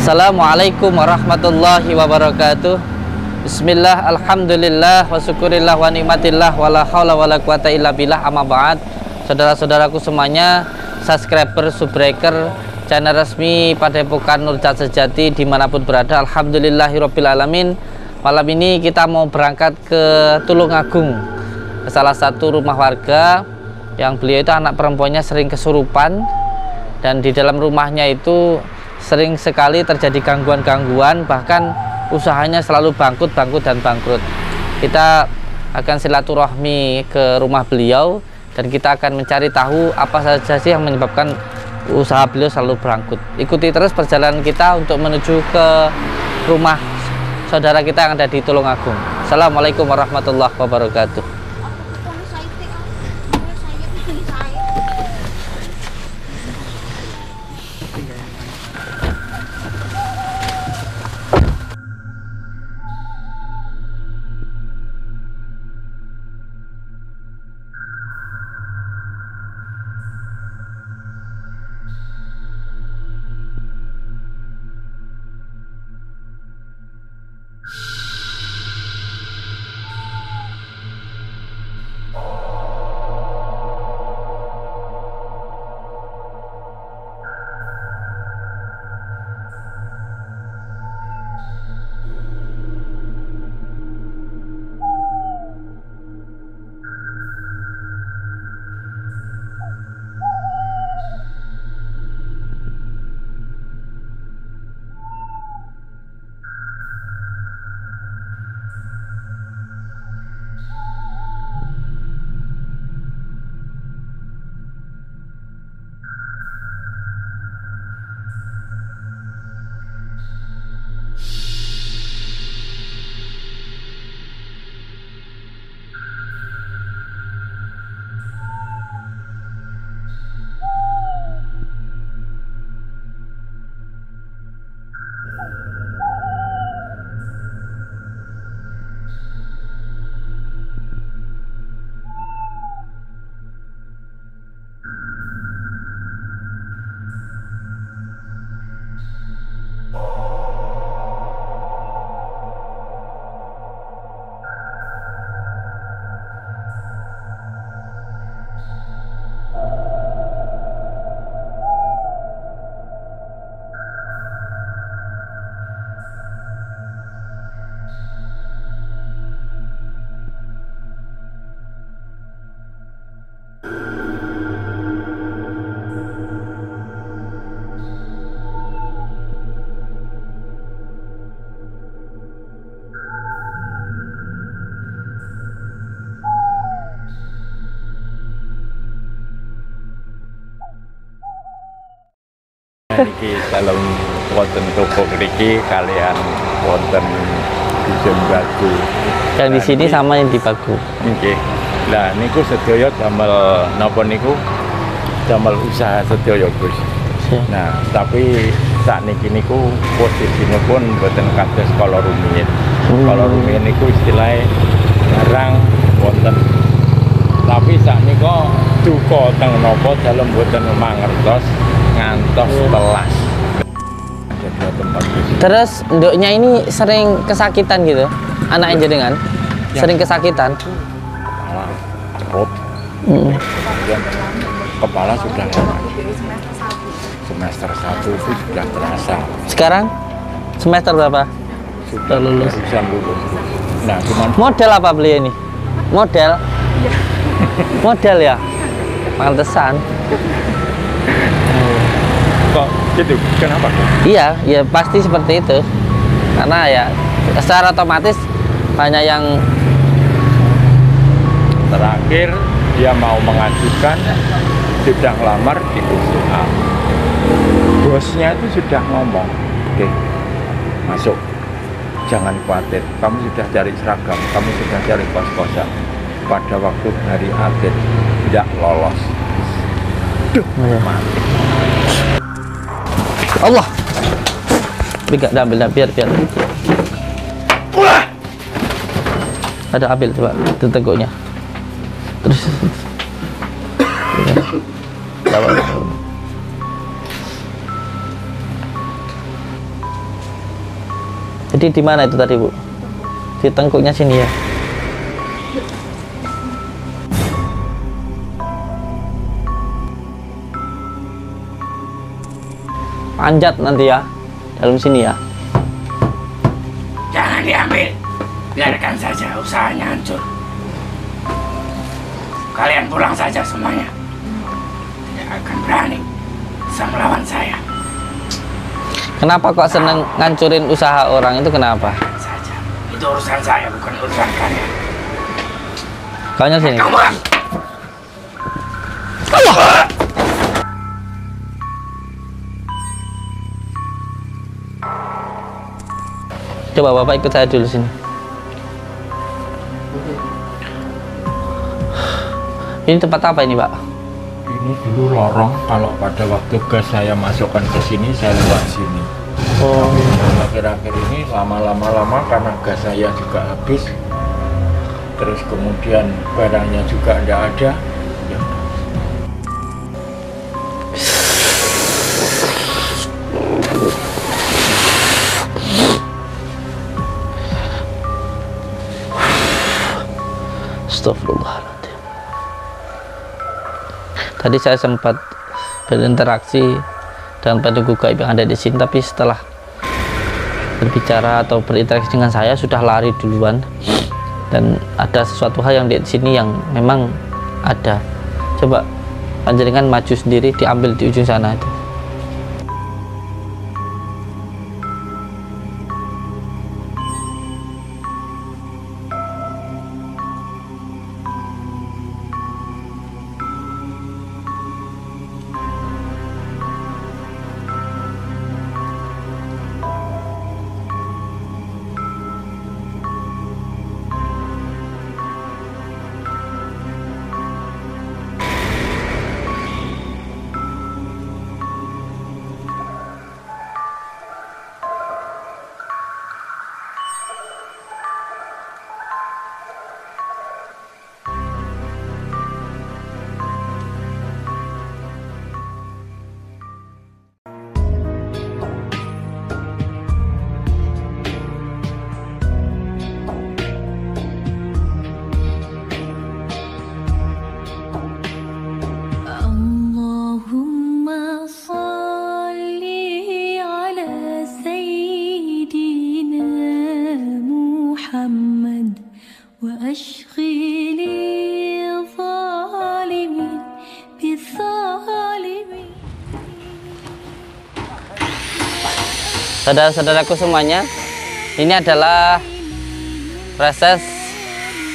Assalamualaikum warahmatullahi wabarakatuh. Bismillah, alhamdulillah, wa syukurillah, wa nikmatillah, wa la hawla wa la quwata illa billah, amma ba'd. Saudara-saudaraku semuanya, subscriber, subbreaker, channel resmi Padepokan Nurjat Sejati dimanapun berada, alhamdulillahirabbil alamin. Malam ini kita mau berangkat ke Tulungagung, ke salah satu rumah warga yang beliau itu anak perempuannya sering kesurupan, dan di dalam rumahnya itu sering sekali terjadi gangguan-gangguan, bahkan usahanya selalu bangkrut dan bangkrut. Kita akan silaturahmi ke rumah beliau dan kita akan mencari tahu apa saja sih yang menyebabkan usaha beliau selalu bangkrut. Ikuti terus perjalanan kita untuk menuju ke rumah saudara kita yang ada di Tulungagung. Assalamualaikum warahmatullahi wabarakatuh. Niki dalam wonten toko niki kalian wonten Dusun Bagu. Yang di sini sama yang di Bagu. Nggih. Lah niku sedaya damel napa niku? Damel usaha sedaya, Gus. Nah, tapi sakniki niku posisinipun mboten kados kala rumiyin. Kala rumiyin niku istilahnya jarang wonten. Tapi saknika duka teng napa dalem mboten mangertos ngantos telas. Ada dua tempat. Terus nduknya ini sering kesakitan gitu, anak jenengan sering kesakitan. Kepala cerut. Kemudian kepala sudah semester 1 itu sudah terasa. Sekarang semester berapa? Sudah lulus. Nah, cuman model apa beliau ini? Model? Model ya? Pantesan. Kok gitu? Kenapa? Iya, ya pasti seperti itu. Karena ya secara otomatis banyak yang terakhir dia mau mengajukan sudah lamar di usaha. Bosnya itu sudah ngomong, oke, masuk, jangan khawatir, kamu sudah cari seragam, kamu sudah cari kos-kosan. Pada waktu hari akhir tidak lolos. Duh, mati. Allah, biar biar ada ambil coba itu teguknya terus Jadi di mana itu tadi, Bu? Di tengkuknya sini ya. Panjat nanti ya, dalam sini ya. Jangan diambil, biarkan saja usahanya hancur. Kalian pulang saja semuanya. Tidak akan berani bisa melawan saya. Kenapa kok seneng ngancurin usaha orang itu, kenapa? Saja. Itu urusan saya, bukan urusan kalian. Kau sini. Kamu Coba Bapak ikut saya dulu sini. Ini tempat apa ini, Pak? Ini dulu lorong, kalau pada waktu gas saya masukkan ke sini, saya lewat sini. Oh. Akhir-akhir ini lama karena gas saya juga habis. Terus kemudian barangnya juga tidak ada. Ya. Astagfirullahaladzim. Tadi saya sempat berinteraksi dengan penduduk gaib yang ada di sini, tapi setelah berbicara atau berinteraksi dengan saya sudah lari duluan. Dan ada sesuatu hal yang di sini yang memang ada. Coba panjenengan maju sendiri, diambil di ujung sana itu. Saudara-saudaraku semuanya, ini adalah proses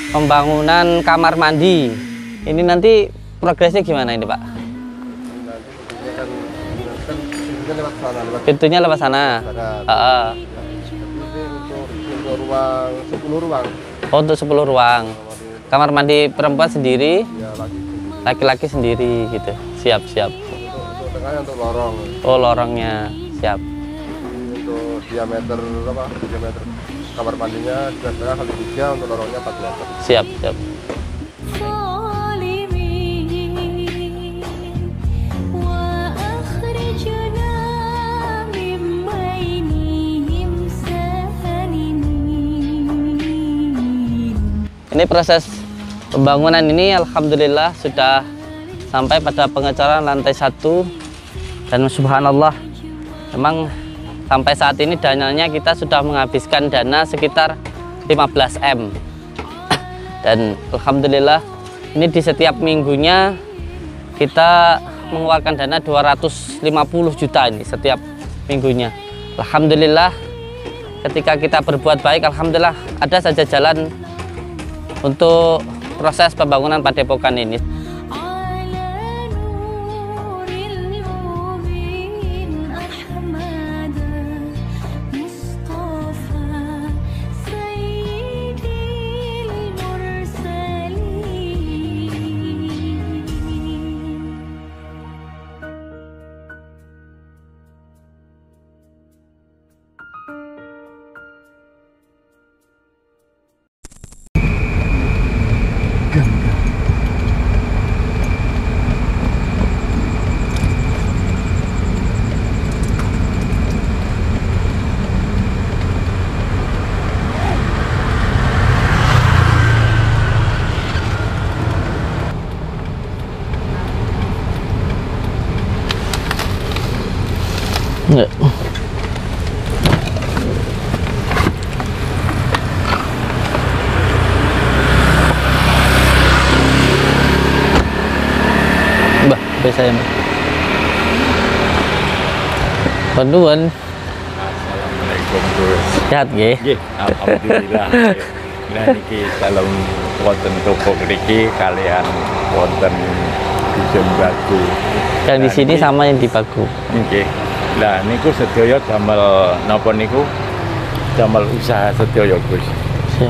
pembangunan kamar mandi. Ini nanti progresnya gimana ini, Pak? Pintunya lewat sana. Untuk ruang 10 ruang. Oh, untuk 10 ruang. Kamar mandi perempuan sendiri, laki-laki sendiri gitu. Siap. Untuk tengahnya untuk lorong. Oh, lorongnya. Siap. Untuk diameter kamar mandinya 2,5 kali 3, untuk lorongnya 4 meter. Siap. Ini proses pembangunan ini alhamdulillah sudah sampai pada pengecoran lantai 1, dan subhanallah memang sampai saat ini dananya kita sudah menghabiskan dana sekitar 15 M, dan alhamdulillah ini di setiap minggunya kita mengeluarkan dana 250 juta ini setiap minggunya. Alhamdulillah ketika kita berbuat baik, alhamdulillah ada saja jalan untuk proses pembangunan padepokan ini. HP saya. Nuwun. Assalamualaikum Gus. Sehat nggih? Nggih, alhamdulillah. Nah niki dalam wonten toko mriki kalian wonten dusun Bagu. Yang di sini sama yang di Bagu. Nggih. Lah niku sedaya damel napa niku? Damel usaha sedaya Gus.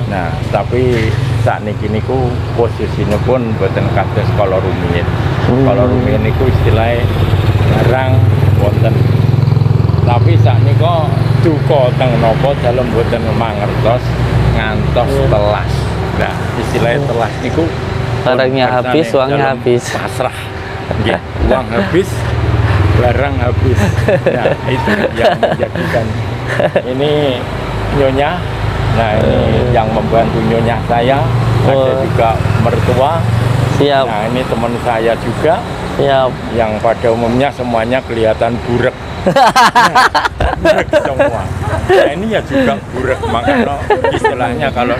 Nah, tapi sakniki niku posisinipun boten kados kala rumiyin. Kala rumiyin niku istilahnya barang wonten. Tapi saknika duka teng napa dalem boten mangertos ngantos telas. Nah, istilahnya telas niku barangnya habis, uangnya habis. Pasrah. Nggih, uang habis, barang habis. Nah, itu yang menjadikan ini Nyonya. Nah, ini yang membantu Nyonya saya. Ada juga mertua. Siap. Nah, ini teman saya juga. Siap. Yang pada umumnya semuanya kelihatan burek. Burek semua. Nah, ini ya juga burek. Makanya istilahnya kalau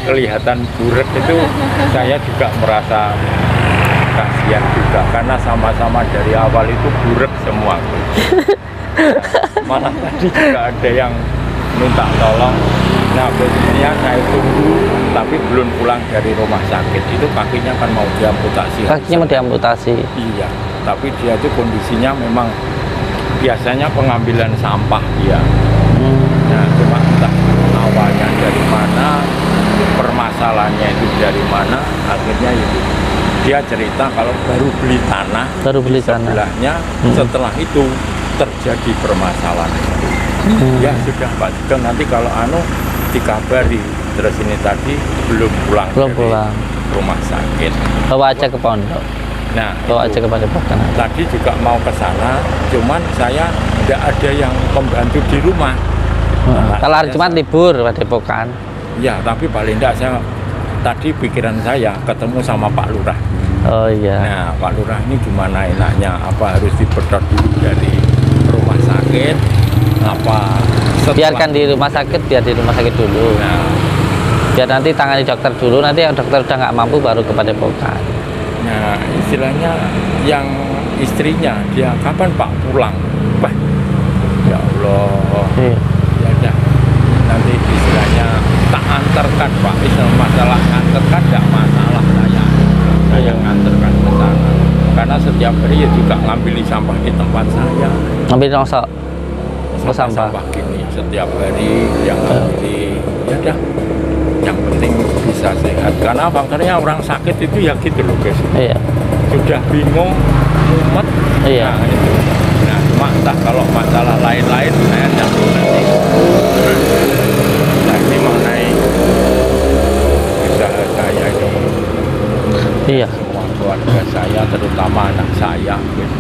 kelihatan burek itu saya juga merasa kasihan juga karena sama-sama dari awal itu burek semua. Malah tadi juga ada yang minta tolong. Nah, besoknya saya tunggu tapi belum pulang dari rumah sakit. Itu kakinya kan mau diamputasi. Kakinya mau diamputasi. Iya, tapi dia itu kondisinya memang biasanya pengambilan sampah dia. Nah, cuma entah awalnya dari mana, permasalahannya itu dari mana, akhirnya itu dia cerita kalau baru beli tanah, sebelahnya, setelah itu terjadi permasalahan itu. Ya sudah Pak Sugeng, nanti kalau dikabari, terus ini tadi belum pulang rumah sakit. Bawa aja ke pondok. Nah, bawa aja ke Padepokan. Tadi juga mau ke sana, cuman saya tidak ada yang pembantu di rumah. Kalau hari Jumat libur Padepokan. Ya, tapi paling tidak saya tadi pikiran saya ketemu sama Pak Lurah. Oh iya. Nah, Pak Lurah ini gimana enaknya? Apa harus dipedot dulu dari rumah sakit? Apa? Biarkan di rumah sakit, biar di rumah sakit dulu. Nah, biar nanti tangani dokter dulu. Nanti yang dokter udah nggak mampu baru ke Padepokan. Nah, istilahnya yang istrinya dia kapan Pak pulang? Wah, ya Allah. Iya. Ya udah, nanti istilahnya tak antarkan Pak. Istilah masalah antarkan tidak masalah saya ngantarkan ke sana. Karena setiap hari ya juga ngambil sampah di tempat saya. Ngambil sampah. Sampah gini setiap hari yang ngambil. Ya udah. Yang penting bisa sehat, karena faktornya orang sakit itu ya gitu loh guys. Iya. Sudah bingung, mumet. Iya. Nah itu. Nah cuma entah kalau masalah lain-lain saya nyambung nanti. Nah ini mengenai usaha saya ini. Iya. Semua keluarga saya, terutama anak saya, guys.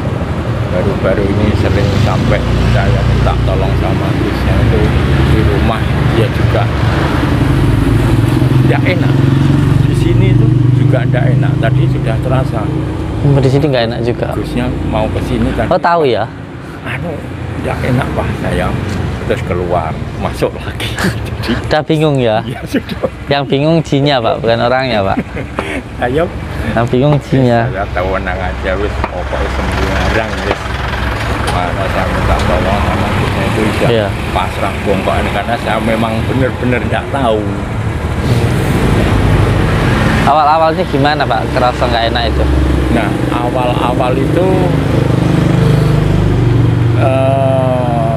Baru-baru ini sering sampai saya minta tolong sama Gusnya itu di rumah dia juga. Tidak enak di sini itu juga tidak enak. Tadi sudah terasa. Di sini nggak enak juga. Gusnya mau ke sini tadi. Oh tahu ya? Tidak enak Pak saya. Terus keluar, masuk lagi. Jadi, udah bingung ya? Ya sudah. Yang bingung jinnya Pak, bukan orangnya Pak. Ayo. Yang bingung jinnya. Saya tahu nang aja wis pokoknya sembuh ngarang wis. Mana saya minta tolong sama Gusnya itu ya pasrah bongkoan karena saya memang benar-benar tidak tahu. Awal-awalnya gimana Pak? Kerasa nggak enak itu? Nah, awal-awal itu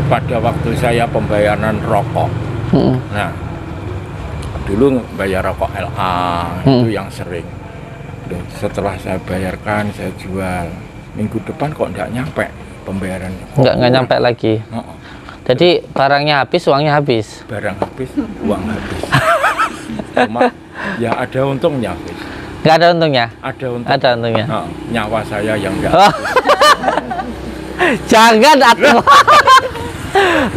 pada waktu saya pembayaran rokok. Nah, dulu bayar rokok LA itu yang sering. Setelah saya bayarkan, saya jual. Minggu depan kok nggak nyampe pembayarannya. Nggak nyampe lagi. Jadi barangnya habis, uangnya habis. Barang habis, uang habis. Cuma ya ada untungnya, guys. Nggak ada untungnya? Ada untung. Ada untungnya. Nyawa saya yang enggak. Jangan atuh.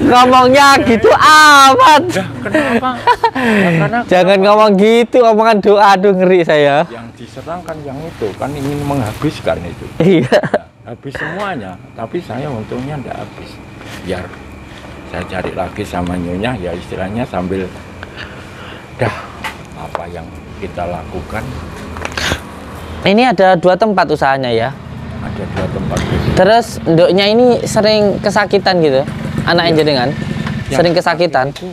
Ngomongnya gitu amat. Kenapa? Karena jangan ngomong gitu, omongan doa, aduh ngeri saya. Yang diserang kan yang itu, kan ingin menghabiskan itu. Iya. Habis semuanya, tapi saya untungnya enggak habis. Biar saya cari lagi sama Nyonya, ya istilahnya sambil dah apa yang kita lakukan. Ini ada 2 tempat usahanya ya? Ada 2 tempat bus. Terus nduknya ini sering kesakitan gitu? Anak jenengan sering kesakitan? Itu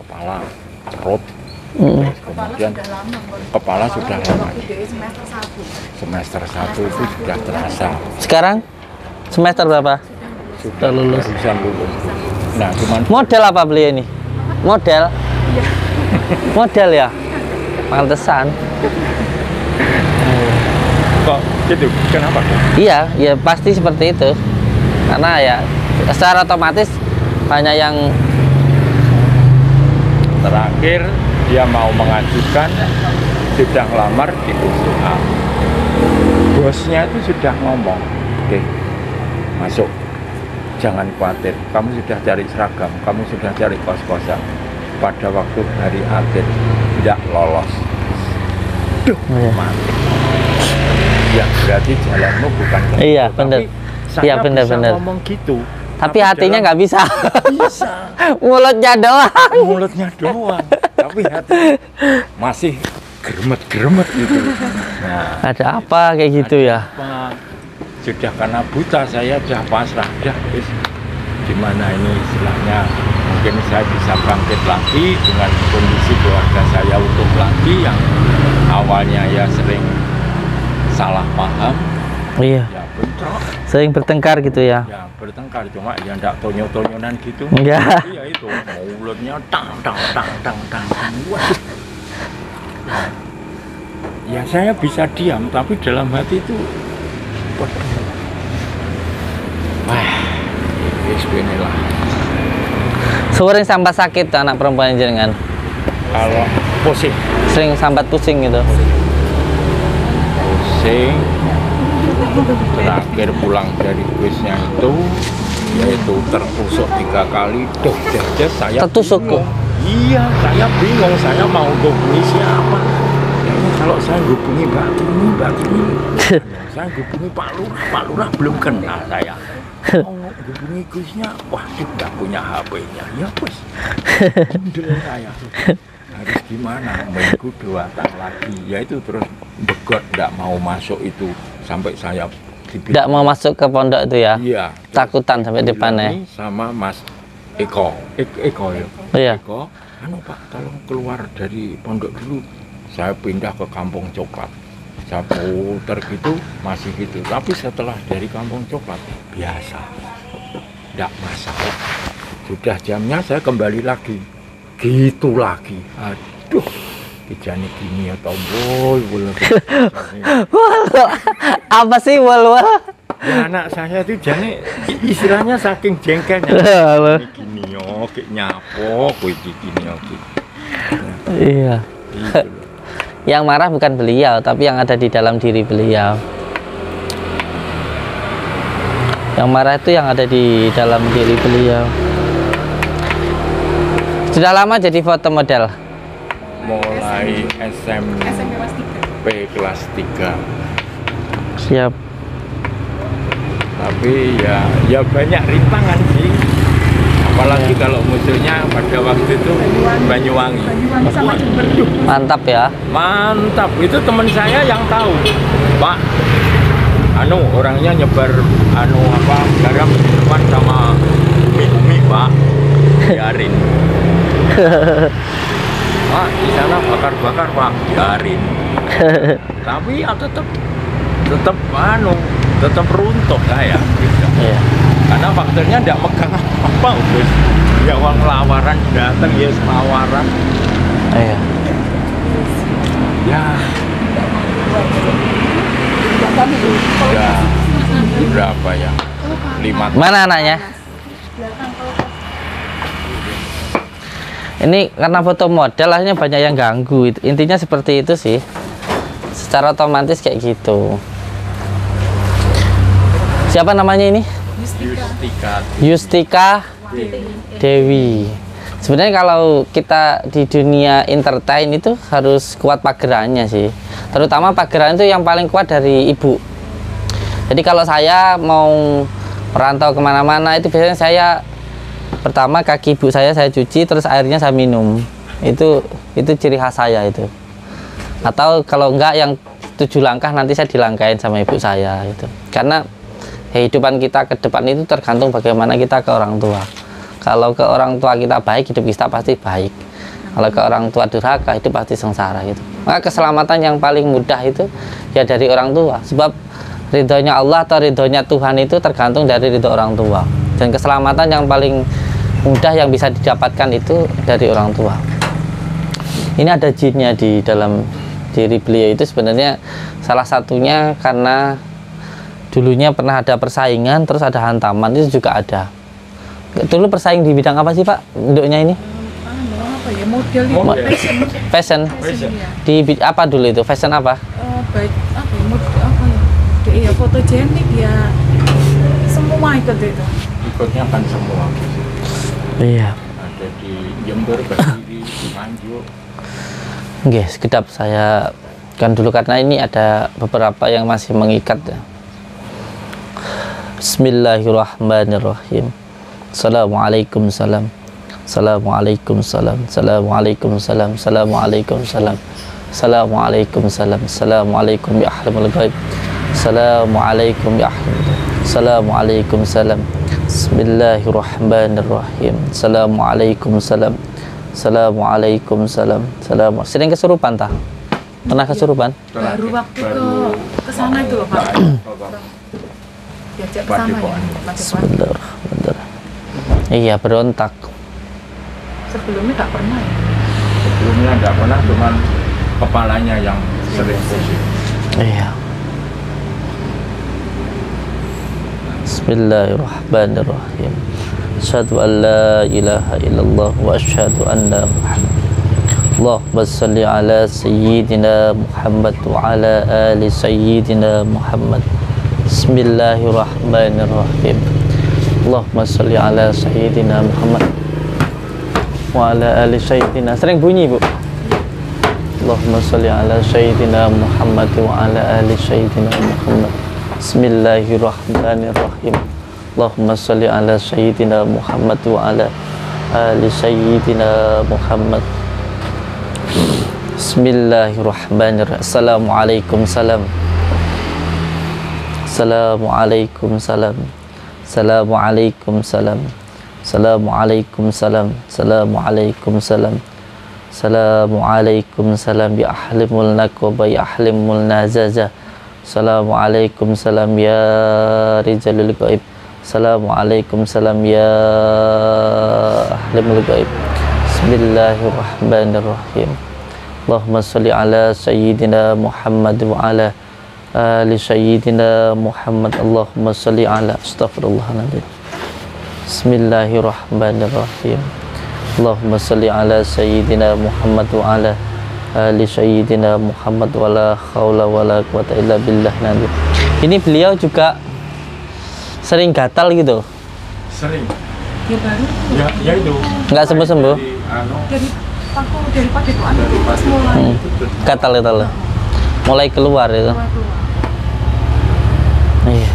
kepala cerut. Terus kemudian kepala sudah lama. Semester 1 itu sudah terasa. Sekarang semester berapa? Sudah lulus. Barusan lulus. Nah, cuman Model apa beli ini? Model? Model ya? Pantesan. kok gitu. Kenapa? Iya, ya pasti seperti itu. Karena ya secara otomatis banyak yang Terakhir dia mau mengajukan, sudah ngelamar di usaha. Bosnya itu sudah ngomong, oke, masuk, jangan khawatir, kamu sudah cari seragam, kamu sudah cari kos-kosan. Pada waktu hari akhir tidak lolos. Duh, mati. Ya berarti jalanmu bukan ke Iya, situ. benar. Tapi saya Iya, benar, bisa benar. ngomong gitu. tapi hatinya nggak bisa. bisa. Mulutnya doang. Mulutnya doang. Tapi hati masih geremet-geremet gitu. Nah, Ada apa kayak gitu ya? apa? Sudah karena buta saya sudah pasrah, dah wis. Gimana ini istilahnya? Mungkin saya bisa bangkit lagi dengan kondisi keluarga saya utuh lagi yang awalnya ya sering salah paham, Iya, ya bentrok, sering bertengkar gitu ya. ya bertengkar, cuma ya enggak tonyo-tonyonan gitu. Enggak. Iya itu, mulutnya tang. Waduh. Nah, ya saya bisa diam, tapi dalam hati itu waduh. Wah, bismillah. Sering sambat sakit tuh anak perempuan jenengan. Kalau pusing, Sering sambat pusing gitu. terakhir pulang dari busnya itu yaitu tertusuk 3 kali. Duh, jadi saya Tertusuk bingung. Iya, saya bingung, saya mau hubungi siapa. Ya, kalau saya hubungi Mbak Tini, saya hubungi Pak Lurah belum kenal saya. Mau hubungi Gusnya, waduh, nggak punya HP-nya. Ya bos, mundur saya. Harus gimana? Minggu 2 tahun lagi, yaitu terus begot, nggak mau masuk itu sampai saya Tidak mau masuk ke pondok itu ya? Iya. Takutan sampai depannya. Sama Mas Eko ya. Iya. Eko, anu Pak, tolong keluar dari pondok dulu. Saya pindah ke Kampung Coklat. Saya putar gitu, masih gitu. Tapi setelah dari Kampung Coklat, biasa. Tidak masalah. Sudah jamnya saya kembali lagi. Gitu lagi. Aduh, kejadian gini ya tau boy. Apa sih wal? Ya, anak saya itu jadi istilahnya saking jengkelnya. Gini yo, kayak nyapo, gini yo. Iya. Gitu. Yang marah bukan beliau, tapi yang ada di dalam diri beliau. Yang marah itu yang ada di dalam diri beliau. Sudah lama jadi foto model? Mulai SMP kelas 3. Siap. Tapi ya banyak rintangan sih. Apalagi kalau musuhnya pada waktu itu Banyuwangi. Waduh, Mantap ya. mantap. Itu teman saya yang tahu. Pak, orangnya nyebar garam depan sama umi Pak. Biarin. Pak, di sana bakar-bakar Pak. Biarin. Tapi ya tetap runtuh saya gitu. Iya. Karena faktornya tidak megang apa Gus. Ya uang lawaran datang ya lawaran. Iya. Ya. Ya. Berapa ya? 5 Mana anaknya? Ini karena foto model akhirnya banyak yang ganggu. Intinya seperti itu sih. Secara otomatis kayak gitu. Siapa namanya ini? Yustika Dewi. Sebenarnya kalau kita di dunia entertain itu harus kuat pagerannya sih. Terutama pageran itu yang paling kuat dari ibu. Jadi kalau saya mau merantau kemana-mana itu biasanya saya pertama kaki ibu saya cuci, terus airnya saya minum. Itu ciri khas saya itu. Atau kalau enggak yang 7 langkah nanti saya dilangkain sama ibu saya itu. Karena kehidupan kita ke depan itu tergantung bagaimana kita ke orang tua. Kalau ke orang tua kita baik, hidup kita pasti baik. Kalau ke orang tua durhaka, itu pasti sengsara gitu. Maka keselamatan yang paling mudah itu ya dari orang tua. Sebab ridhonya Allah atau ridhonya Tuhan itu tergantung dari ridho orang tua. Dan keselamatan yang paling mudah yang bisa didapatkan itu dari orang tua. Ini ada jinnya di dalam diri beliau itu sebenarnya salah satunya karena dulunya pernah ada persaingan, terus ada hantaman, itu juga ada. Dulu persaing di bidang apa sih Pak? Induknya ini? Apa ya, model Fashion. ya. Di apa dulu itu? Fashion apa? Baik apa ya, model apa ya? Iya, fotogenik ya. Semua ikut itu. Ikutnya kan semua. Iya. Ada di Jember, Kediri, di Nganjuk. Oke, sekedap saya kan dulu karena ini ada beberapa yang masih mengikat ya. Bismillahirrahmanirrahim. Assalamualaikum salam. Assalamualaikum salam. Assalamualaikum salam. Assalamualaikum salam. Assalamualaikum salam. Assalamualaikum ya ahlamul ghaib. Assalamualaikum ya ahlam. Assalamualaikum salam. Bismillahirrahmanirrahim. Assalamualaikum salam. Assalamualaikum salam. Sering kesurupan tah? Pernah kesurupan? Baru waktu ke sana itu loh Pak. Diajak ke sana ya. Bismillahirrahmanirrahim. Iya, berontak. Sebelumnya nggak pernah ya. Sebelumnya nggak pernah, cuman kepalanya yang sering pusing. Iya. Bismillahirrahmanirrahim. Asyhadu an la ilaha illallah wa asyhadu anna Muhammad. Allahumma shalli ala sayyidina Muhammad wa ala ali sayyidina Muhammad. Bismillahirrahmanirrahim. Allahumma shalli ala sayyidina Muhammad wa ala ali sayyidina. Sering bunyi Bu. Allahumma shalli ala sayyidina Muhammad wa ala ali sayyidina Muhammad. Bismillahirrahmanirrahim. Allahumma shalli ala sayyidina Muhammad wa ala ali sayyidina Muhammad. Bismillahirrahmanirrahim. Assalamualaikum salam. Assalamualaikum salam. Assalamualaikum salam. Assalamualaikum salam. Assalamualaikum salam. Assalamualaikum salam ya ahlimul naqaba ya ahlimul nazaza. Assalamualaikum salam ya rijalul ghaib. Assalamualaikum salam ya ahlimul ghaib. Bismillahirrahmanirrahim. Allahumma sholli ala sayyidina Muhammad wa ala ali sayyidina Muhammad. Allahumma sholli ala astaghfirullahaladzim. Bismillahirrahmanirrahim. Allahumma sholli ala sayyidina Muhammad wa ala ali sayyidina Muhammad wa la haula wa la quwata illa billah. Nanti ini beliau juga sering gatal gitu. Sering. Ya baru. Ya itu. Nggak sembuh-sembuh. Dari padepokan itu pas mulai. Gatal itu loh. Mulai keluar itu. Iya.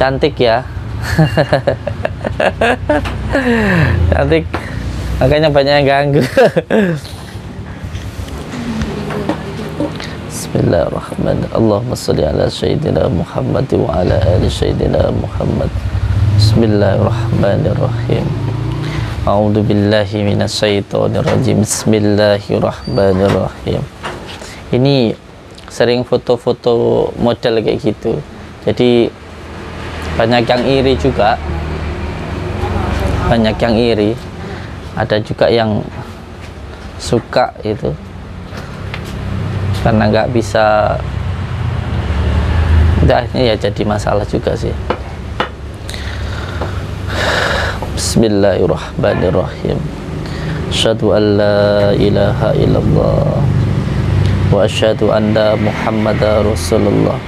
Cantik ya. Cantik. Makanya banyak yang ganggu. Bismillahirrahmanirrahim. Allahumma sholli ala sayyidina Muhammad wa ala ali sayyidina Muhammad. Bismillahirrahmanirrahim. A'udzu billahi minasyaitonir rajim. Bismillahirrahmanirrahim. Ini sering foto-foto model kayak gitu. Jadi banyak yang iri juga. Banyak yang iri. Ada juga yang suka itu. Karena nggak bisa, akhirnya ya jadi masalah juga sih. Bismillahirrahmanirrahim. Asyhadu an la ilaha illallah wa asyhadu anna Muhammadar Rasulullah.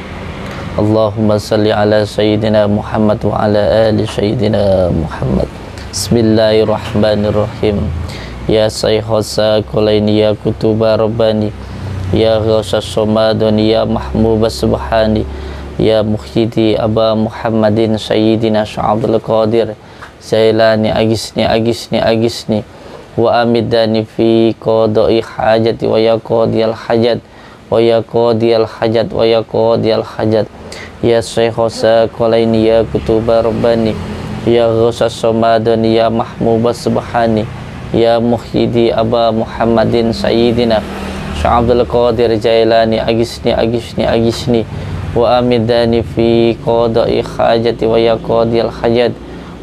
Allahumma salli ala sayyidina Muhammad wa ala ali sayyidina Muhammad. Bismillahirrahmanirrahim. Ya sayhasa kulaini ya kutuba rabbani ya ghawsas somadoni ya mahmubas subhani ya muhyidi aba Muhammadin sayyidina sya'abdul qadir Zailani agisni agisni agisni wa amidani fi qada'i hajati wa ya qadiyal hajat wa ya qadiyal hajat wa ya qadiyal hajat ya Syekhos Qalaini ya Kutuba Rabbani ya Ghusas Somadani ya Mahmubas Subhani ya Muhyidi Aba Muhammadin Sayyidina Syekh Abdul Qadir Jailani agisni agisni agisni wa amidani fi qada'i hajati wa ya qadiyal hajat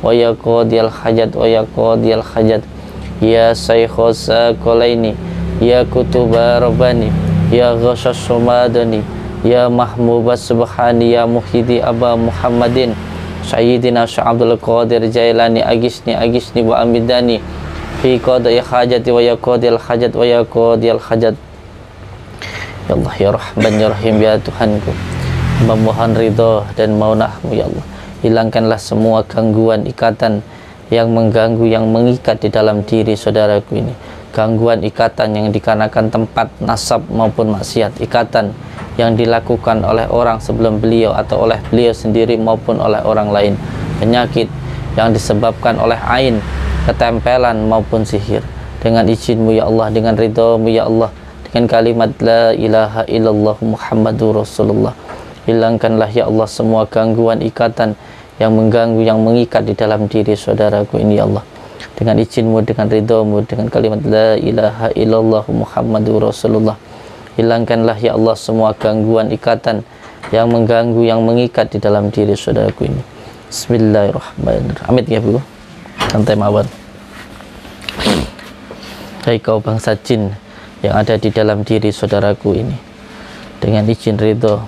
wa ya qadiyal hajat wa ya qadiyal hajat ya Syekhos Qalaini ya Kutuba Rabbani ya Ghusas Somadani ya Mahmubas Subhani ya Muhyidi Aba Muhammadin Sayyidina Syekh Abdul Qadir Jailani agisni agisni wa amidani fi qada'i hajati wa ya qadiyal hajat wa ya qadiyal hajat. Ya Allah ya Rahman ya Rahim ya Tuhanku, memohon ridho dan maunah-Mu ya Allah. Hilangkanlah semua gangguan ikatan yang mengganggu, yang mengikat di dalam diri saudaraku ini. Gangguan ikatan yang dikarenakan tempat nasab maupun maksiat, ikatan yang dilakukan oleh orang sebelum beliau atau oleh beliau sendiri maupun oleh orang lain, penyakit yang disebabkan oleh ain, ketempelan maupun sihir. Dengan izin-Mu ya Allah, dengan ridho-Mu ya Allah, dengan kalimat la ilaha illallah Muhammadur Rasulullah, hilangkanlah ya Allah semua gangguan ikatan yang mengganggu, yang mengikat di dalam diri saudaraku ini ya Allah. Dengan izin-Mu, dengan ridho-Mu, dengan kalimat la ilaha illallah Muhammadur Rasulullah, hilangkanlah ya Allah semua gangguan ikatan yang mengganggu, yang mengikat di dalam diri saudaraku ini. Bismillahirrahmanirrahim. Amit ya Bu, santai mawar. Hai kau bangsa jin yang ada di dalam diri saudaraku ini, dengan izin ridho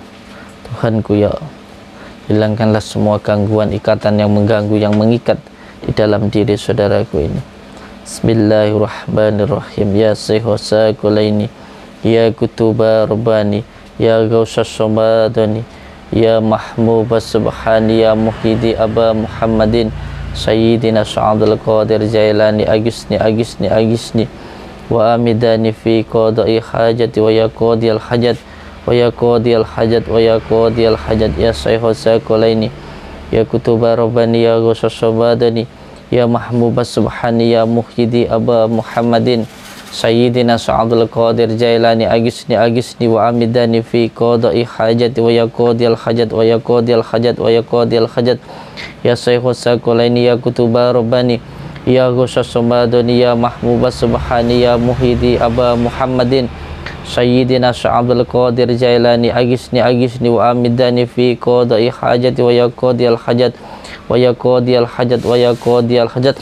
Tuhanku ya Allah, hilangkanlah semua gangguan ikatan yang mengganggu, yang mengikat di dalam diri saudaraku ini. Bismillahirrahmanirrahim. Ya Syekhos Qalaini ya Kutuba Rabbani ya Ghusas Somadani ya Mahmubas Subhani ya Muhyidi Aba Muhammadin Sayyidina Syekh Abdul Qadir Jailani agisni agisni agisni wa amidani fi qada'i hajati wa ya qadiyal hajat wa ya qadiyal hajat wa ya qadiyal hajat ya Syekhos Qalaini ya Kutuba Rabbani ya Ghusas Somadani ya Mahmubas Subhani ya Muhyidi Aba Muhammadin Sayyidina Syekh Abdul Qadir Jailani agisni agisni wa amidani fi qada'i hajati wa ya qadiyal hajat wa ya qadiyal hajat wa ya qadiyal hajat ya Syekhos Qalaini ya Kutuba Rabbani ya Ghusas Somadani ya Mahmubas Subhani ya Muhyidi Aba Muhammadin Sayyidina Syekh Abdul Qadir Jailani agisni agisni wa amidani fi qada'i hajati wa ya qadiyal hajat wa ya qadiyal hajat wa ya qadiyal hajat.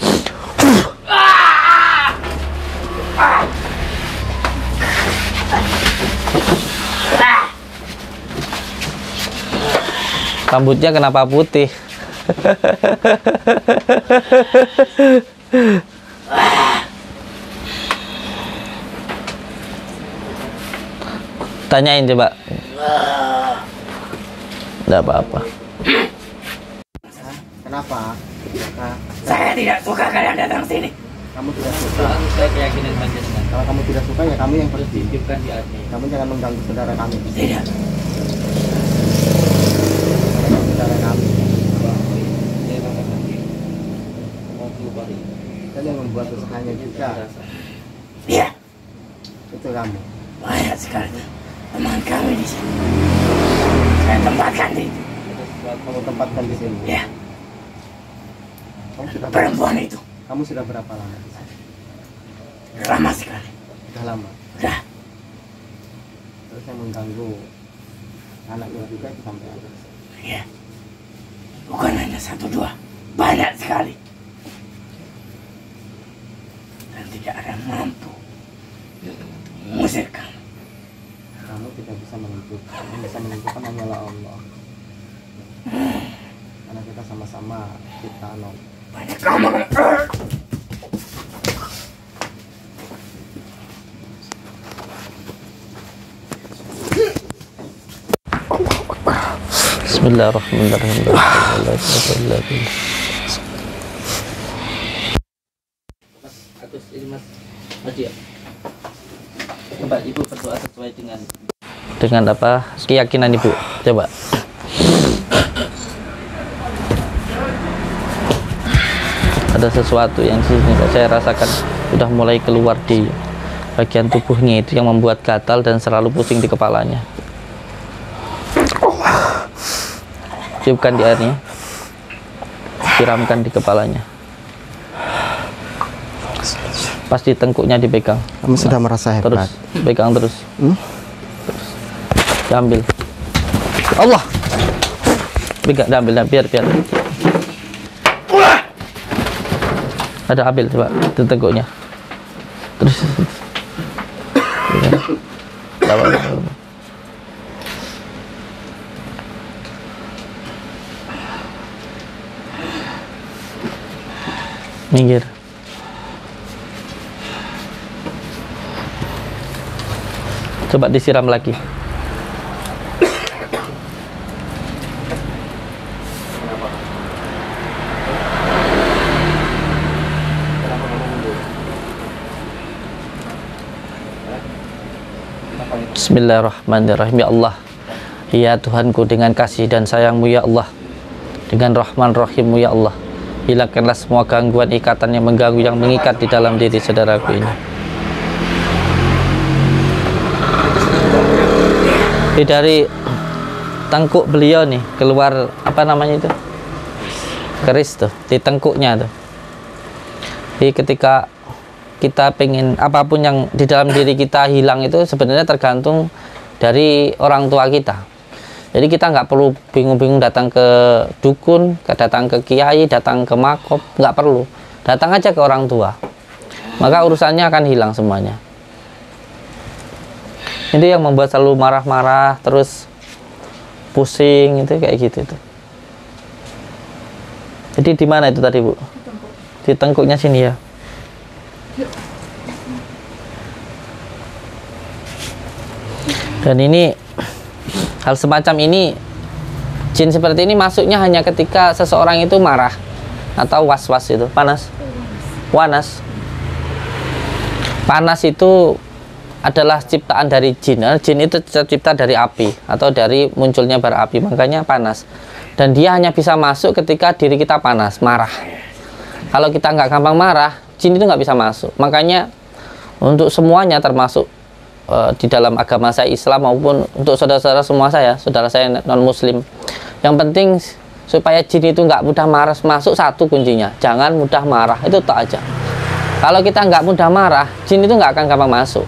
Rambutnya kenapa putih? Tanyain coba. Tidak apa-apa. Kenapa? Saya tidak suka kalian datang sini. Kamu tidak suka. Saya keyakinan panjenengan. Kalau kamu tidak suka ya kami yang pergi. Titipkan di hati. Kamu jangan mengganggu saudara kami. Tidak. Saudara kami. Dan yang membuat usahanya juga. Iya. Itu kamu. Banyak sekali teman kami di sini. Saya tempatkan di. Kamu tempatkan di sini. Ya. Kamu sudah Perempuan itu Kamu sudah berapa lama di sini? lama sekali. Sudah lama. Udah. Terus yang mengganggu anaknya juga itu sampai atas. Iya. Bukan hanya satu dua, banyak sekali. Dan tidak ada yang mampu mengusir kamu. Kamu tidak bisa menentukan. Yang bisa menentukan hanyalah Allah. Karena kita sama-sama kita Banyak kamu. Bismillahirrahmanirrahim. Agus ini Mas Haji ya. Coba Ibu berdoa sesuai dengan apa keyakinan Ibu. Coba. Ada sesuatu yang saya rasakan sudah mulai keluar di bagian tubuhnya itu yang membuat gatal dan selalu pusing di kepalanya. Tiupkan di airnya, siramkan di kepalanya. Pas di tengkuknya dipegang. Kamu sudah merasa hebat. Terus pegang terus. Terus diambil. Allah. Pegang, diambil, biar. Ada ambil coba di tengkuknya. Terus. Minggir. Coba disiram lagi. Bismillahirrahmanirrahim. Ya Allah, ya Tuhanku, dengan kasih dan sayangmu ya Allah, dengan Rahman Rahimmu ya Allah, hilangkanlah semua gangguan ikatan yang mengganggu, yang mengikat di dalam diri saudaraku ini. Dari tengkuk beliau nih keluar apa namanya itu, keris tuh di tengkuknya tuh. Jadi ketika kita pengen apapun yang di dalam diri kita hilang itu sebenarnya tergantung dari orang tua kita. Jadi kita nggak perlu bingung-bingung datang ke dukun, datang ke kiai, datang ke makom, nggak perlu. Datang aja ke orang tua, maka urusannya akan hilang semuanya. Itu yang membuat selalu marah-marah, terus pusing, itu kayak gitu itu. Jadi di mana itu tadi, Bu? Di tengkuknya sini ya. Dan ini hal semacam ini, jin seperti ini masuknya hanya ketika seseorang itu marah atau was-was itu, panas. Panas itu adalah ciptaan dari jin. Jin itu tercipta dari api atau dari munculnya bara api, makanya panas. Dan dia hanya bisa masuk ketika diri kita panas, marah. Kalau kita nggak gampang marah, jin itu nggak bisa masuk. Makanya untuk semuanya, termasuk di dalam agama saya Islam maupun untuk saudara-saudara semua saudara saya non Muslim, yang penting supaya jin itu nggak mudah marah masuk, satu kuncinya, jangan mudah marah, itu tak aja. Kalau kita nggak mudah marah, jin itu nggak akan gampang masuk.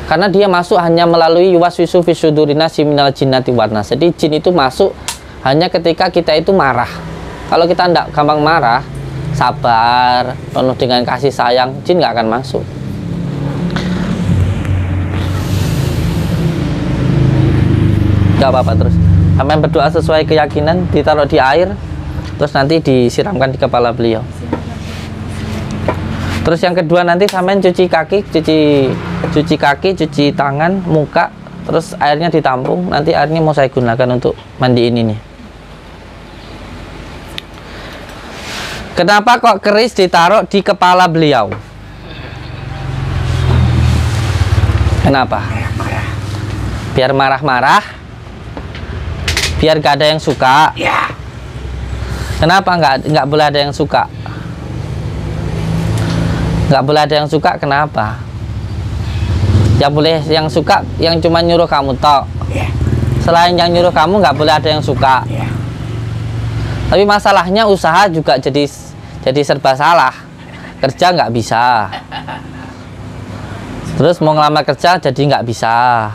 Karena dia masuk hanya melalui yuwaswisu fi sudurina siminal jinnati warnas. Jadi jin itu masuk hanya ketika kita itu marah. Kalau kita tidak gampang marah, sabar, penuh dengan kasih sayang, jin nggak akan masuk. Gak apa-apa, terus sampai berdoa sesuai keyakinan, ditaruh di air, terus nanti disiramkan di kepala beliau. Terus yang kedua nanti sampean cuci kaki, cuci tangan, muka, terus airnya ditampung. Nanti airnya mau saya gunakan untuk mandiin ini. Kenapa kok keris ditaruh di kepala beliau? Kenapa? Biar marah-marah, biar gak ada yang suka. Kenapa nggak boleh ada yang suka? Nggak boleh ada yang suka, kenapa? Yang boleh yang suka yang cuma nyuruh kamu tok. Selain yang nyuruh kamu nggak boleh ada yang suka. Tapi masalahnya usaha juga jadi serba salah. Kerja nggak bisa. Terus mau ngelamar kerja jadi nggak bisa.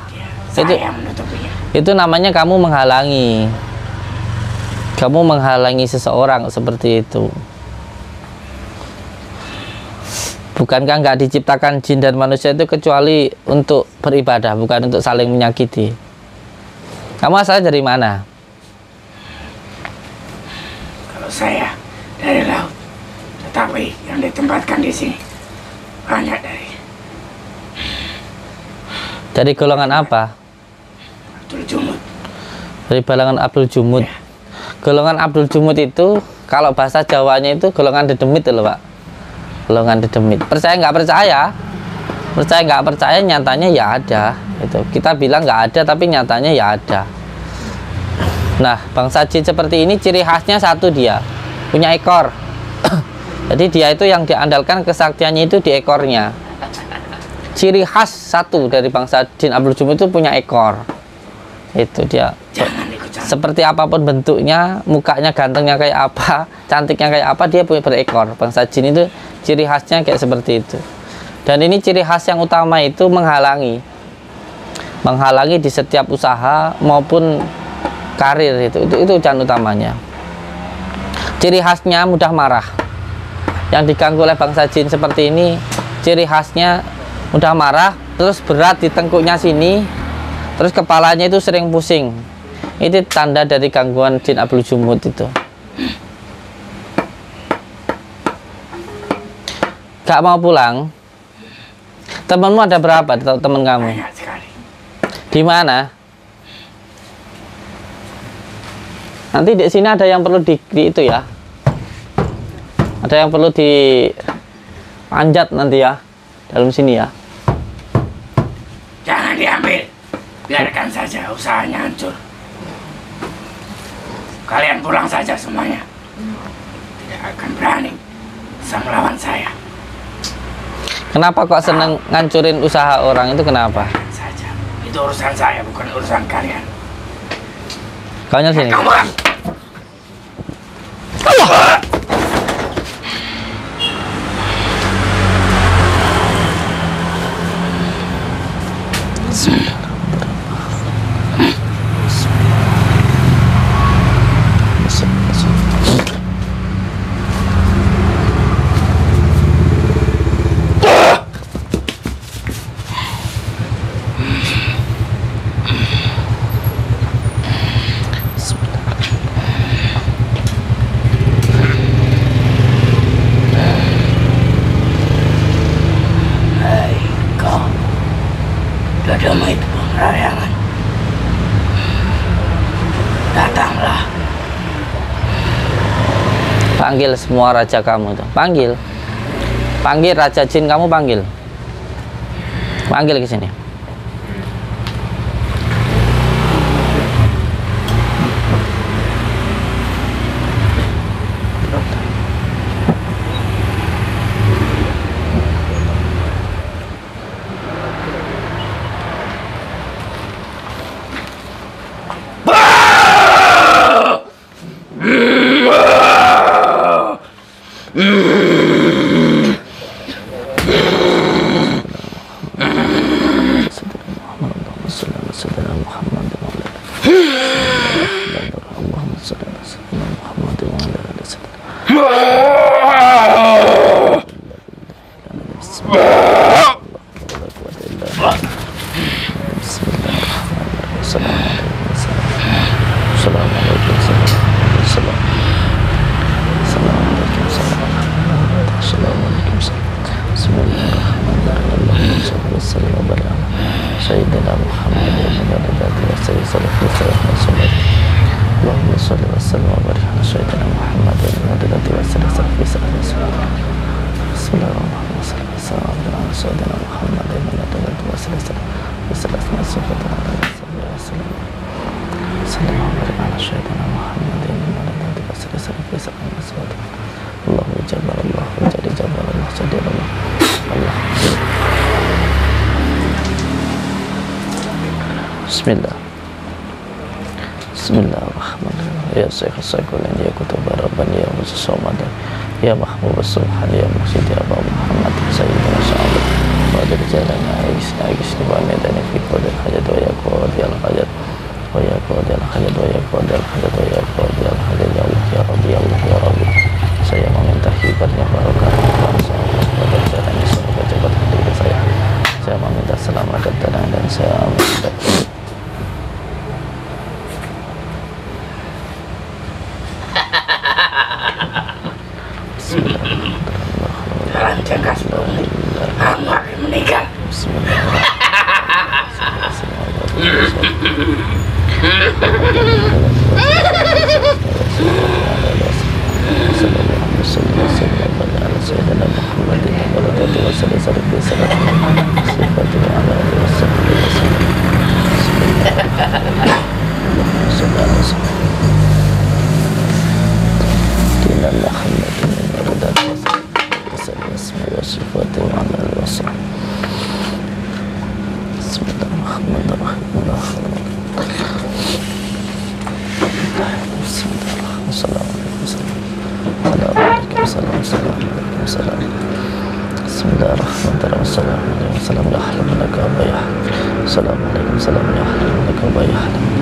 Itu namanya kamu menghalangi. Kamu menghalangi seseorang seperti itu. Bukankah nggak diciptakan jin dan manusia itu kecuali untuk beribadah, bukan untuk saling menyakiti? Kamu asalnya dari mana? Kalau saya dari laut, tetapi yang ditempatkan di sini banyak dari golongan apa? Abdul Jumud. Dari golongan Abdul Jumud. Ya. Golongan Abdul Jumud itu kalau bahasa Jawanya itu golongan dedemit loh, Pak. Golongan dedemit. Percaya nggak percaya? Percaya nggak percaya, nyatanya ya ada. Itu kita bilang nggak ada, tapi nyatanya ya ada. Nah, bangsa jin seperti ini ciri khasnya satu, dia punya ekor. Jadi dia itu yang diandalkan kesaktiannya itu di ekornya. ciri khas satu dari bangsa jin Abdul Jumud itu punya ekor. Itu dia. Jangan ikut campur. Seperti apapun bentuknya, mukanya gantengnya kayak apa, cantiknya kayak apa, dia punya berekor. Bangsa jin itu ciri khasnya kayak seperti itu. Dan ini ciri khas yang utama itu menghalangi di setiap usaha maupun karir itu jalan utamanya. Ciri khasnya mudah marah. Yang diganggu oleh bangsa jin seperti ini, ciri khasnya mudah marah, terus berat di tengkuknya sini, terus kepalanya itu sering pusing. Itu tanda dari gangguan jin Abdul Jumud itu. Gak mau pulang. Temanmu ada berapa? Teman kamu? Banyak sekali. Di mana? Nanti di sini ada yang perlu di itu ya. Ada yang perlu di panjat nanti ya. Dalam sini ya. Jangan diambil. Biarkan saja usahanya hancur. Kalian pulang saja semuanya. Tidak akan berani bisa melawan saya. Kenapa kok seneng ngancurin usaha orang itu, kenapa? Biarkan saja. Itu urusan saya, bukan urusan kalian. Kau sini. Kamu pulang. Dadamu itu pemerayangan. Datanglah. Panggil semua raja kamu tuh. Panggil. Panggil raja jin kamu, panggil. Panggil ke sini. Bismillah. Bismillahirrahmanirrahim. Ya Syekh Saikulan, ya Kutub Rabban, ya Musa Somadan, ya Mahmud Subhan, ya Musid, ya Abu Muhammad, Sayyidina Sya'abad, Wadir Jalan, Agis Nibane, dan Fikwadil Hajat, wa ya Qawadil Hajat, wa ya Qawadil Hajat, wa ya Qawadil Hajat, wa ya Qawadil Hajat, ya Allah, ya Rabbi, ya Allah, ya Rabbi. Saya meminta hibatnya barokah, pada jalan ini semoga cepat hadir ke saya. Saya meminta selamat dan tenang, dan saya meminta Dalam jangka 10 menit, kamu akan meninggal. Assalamualaikum warahmatullahi wabarakatuh.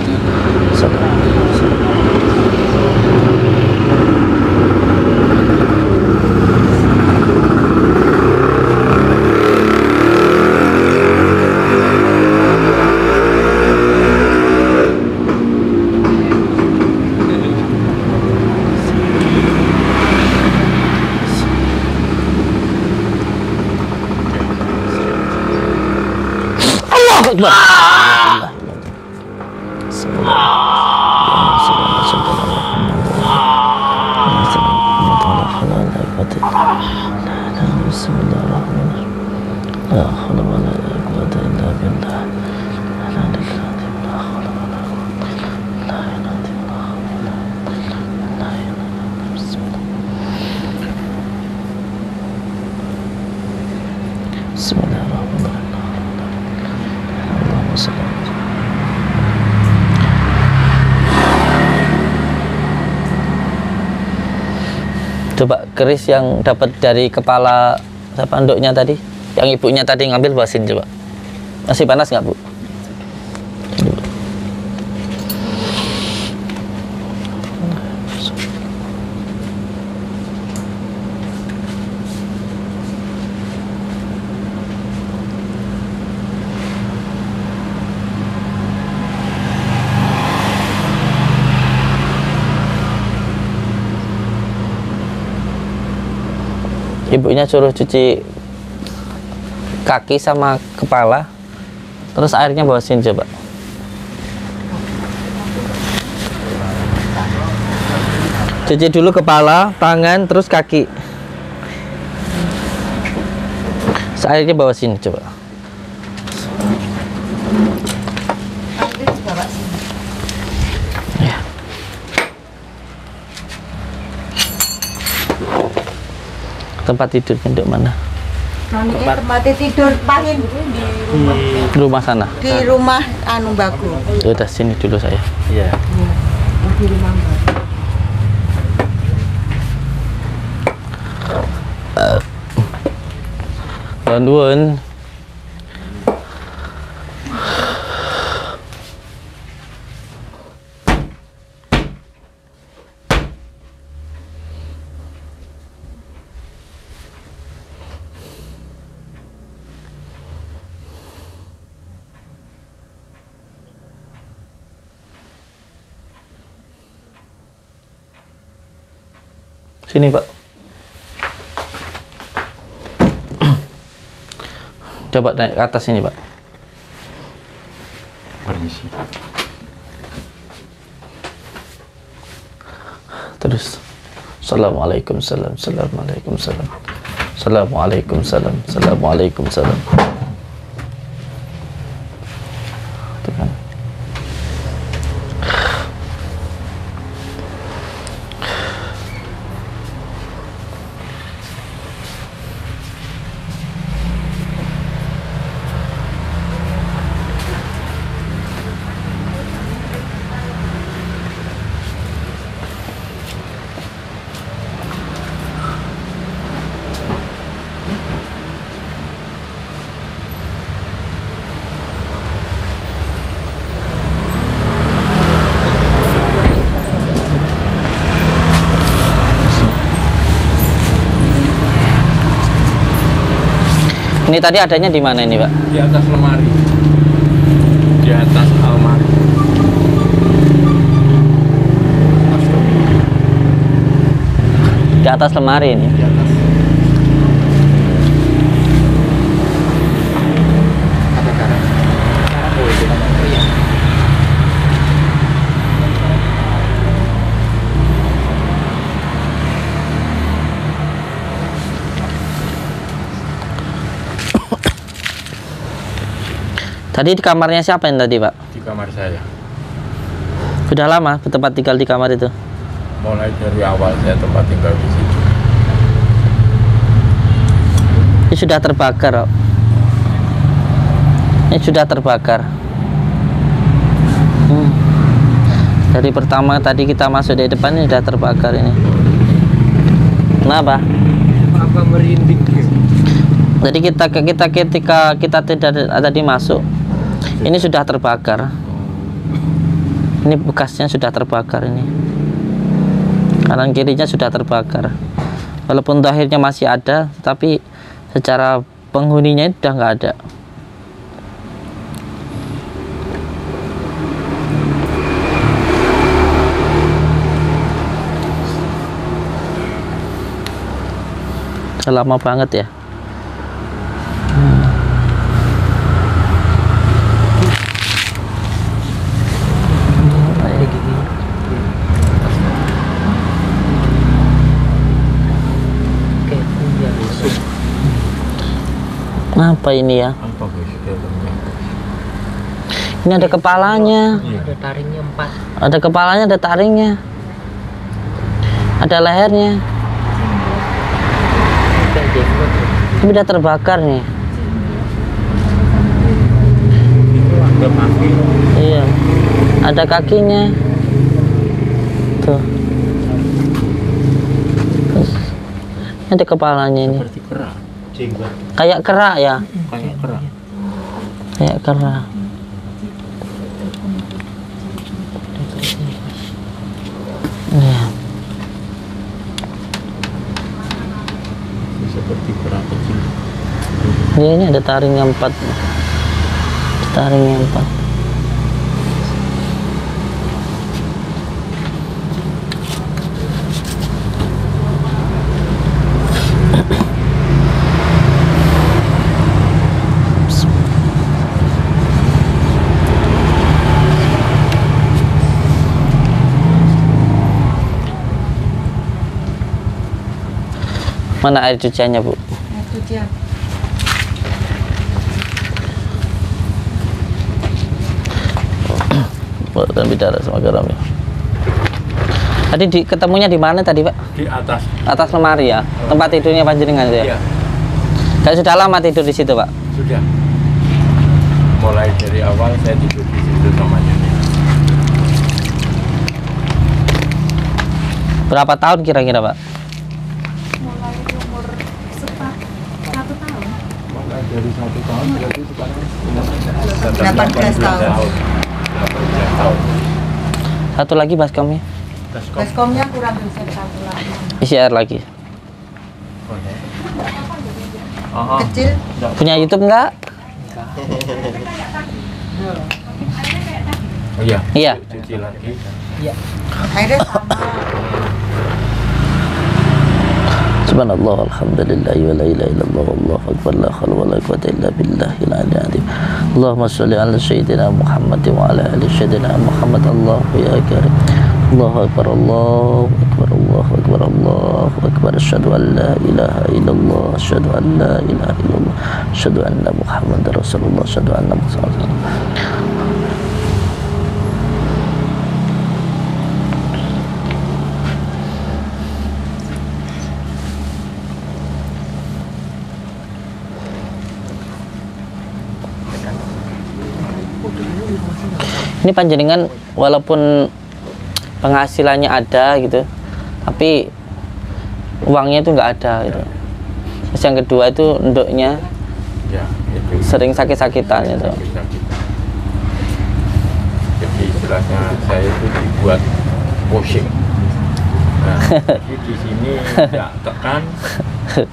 Coba keris yang dapat dari kepala siapa anduknya tadi, yang ibunya tadi ngambil, bawasin coba. Masih panas nggak, Bu? Ibunya suruh cuci kaki sama kepala, terus airnya bawasin coba. Cuci dulu kepala, tangan, terus kaki. Airnya bawasin coba. Tempat tidurnya di mana? Tempat tidur paling Di rumah sana. di rumah anu bagus. Udah sini dulu saya. Iya. Di rumah Nuwun. Sini, Pak. Coba naik ke atas sini, Pak. Permisi. Terus. Assalamualaikum salam. Assalamualaikum salam. Assalamualaikum salam. Assalamualaikum salam. Tuh kan. Ini tadi adanya di mana ini, Pak? Di atas lemari. Di atas almari. Di atas lemari ini. Di atas. Apa cara? Oh, itu kan ya. Tadi di kamarnya siapa yang tadi, Pak? Di kamar saya. Sudah lama tempat tinggal di kamar itu? Mulai dari awal saya tempat tinggal di situ. Ini sudah terbakar, Pak. Ini sudah terbakar. Dari pertama tadi kita masuk dari depan ini sudah terbakar ini. Kenapa? Apa merinding? Jadi ketika kita tidak tadi masuk, Ini sudah terbakar. Ini bekasnya sudah terbakar ini. Kanan kirinya sudah terbakar. Walaupun akhirnya masih ada, tapi secara penghuninya itu udah nggak ada. Udah lama banget ya. Apa ini ya? Apa guys? Ini ada kepalanya. Ada taringnya 4. Ada kepalanya, ada taringnya. Ada lehernya. Kayak jenggot. Ini udah terbakar nih. Ada kaki. Iya. Ada kakinya. Tuh. Terus, ini ada kepalanya ini. Seperti kerak. Jenggot. Kayak kerak ya. Kayak kerak. Kayak kerak. Iya. Seperti kerak kecil. Iya, ini ada taringnya 4. Taringnya 4. Mana air cuciannya, Bu? Air cucian. Dan bicara sama garam ya. Tadi ketemunya di mana tadi, Pak? Di atas. Atas lemari ya. Tempat tidurnya panjenengan ya. Iya. Kayak sudah lama tidur di situ, Pak? Sudah. Mulai dari awal saya tidur di situ sama Juni. Berapa tahun kira-kira, Pak? Mulai umur 1 tahun. Mulai dari 1 tahun berarti sekarang 18 tahun. 18 tahun. Satu lagi baskomnya. Baskomnya kurang bisa satu lagi. Isi air lagi. Kecil. Punya YouTube enggak? Oh iya. Iya. Cuci lagi. Airnya sama. Subhanallah, alhamdulillah, wa la ilaha illallah, wallahu akbar, la haula wa la quwwata illa billahil aliyyil azim. Allahumma shalli ala sayyidina Muhammad wa ala ali sayyidina Muhammad. Allahu ya karim. Allahu akbar, Allahu akbar, Allahu akbar, Allahu akbar. Asyhadu an la ilaha illallah, asyhadu an la ilaha illallah, asyhadu anna Muhammadar Rasulullah, asyhadu anna Muhammadar. Ini panjenengan walaupun penghasilannya ada gitu, tapi uangnya itu nggak ada gitu. Terus yang kedua itu nduknya Ya, itu. sering sakit-sakitan itu. Sakit-sakitan. Jadi istilahnya saya itu dibuat pusing. Nah, jadi di sini tidak tekan,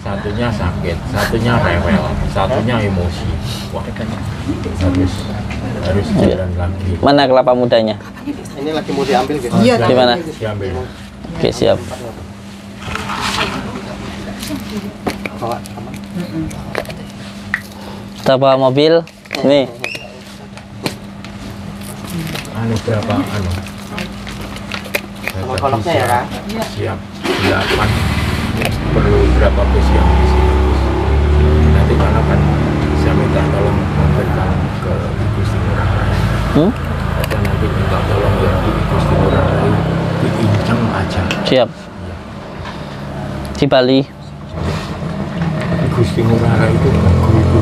satunya sakit, satunya rewel, satunya emosi. Wah, harus jalan lagi. Mana kelapa mudanya? Ini lagi mau diambil guys. Iya, Di mana? Diambil. Oke, siap. Bawa aman. Kita bawa mobil. Nih, Anu berapa? Anu. Sama koloknya ya, Kak? Siap 8. Perlu berapa bus yang di sini? Nanti malam kan saya minta tolong memberikan ke Gusti Ngurah Rai. Dan nanti minta tolong ya di Gusti Ngurah Rai diinceng aja. siap. Di Bali. Di Gusti Ngurah Rai itu ganggu itu.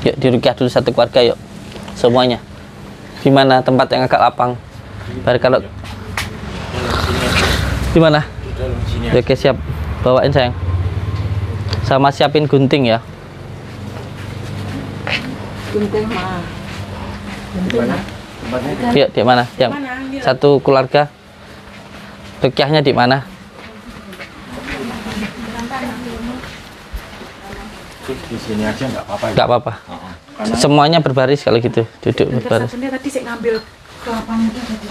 Yuk dirukyah dulu satu keluarga yuk. Semuanya. Di mana tempat yang agak lapang. Biar kalau Di mana? Di dalam sini. Oke, siap. Bawain sayang. Sama siapin gunting ya. Gunting mah. Yuk, di mana? Yang satu keluarga. Rukyahnya di mana? Di sini aja nggak apa-apa. Nggak apa-apa. Semuanya berbaris kalau gitu, duduk berbaris. Satunya tadi saya ngambil kelapa muda tadi.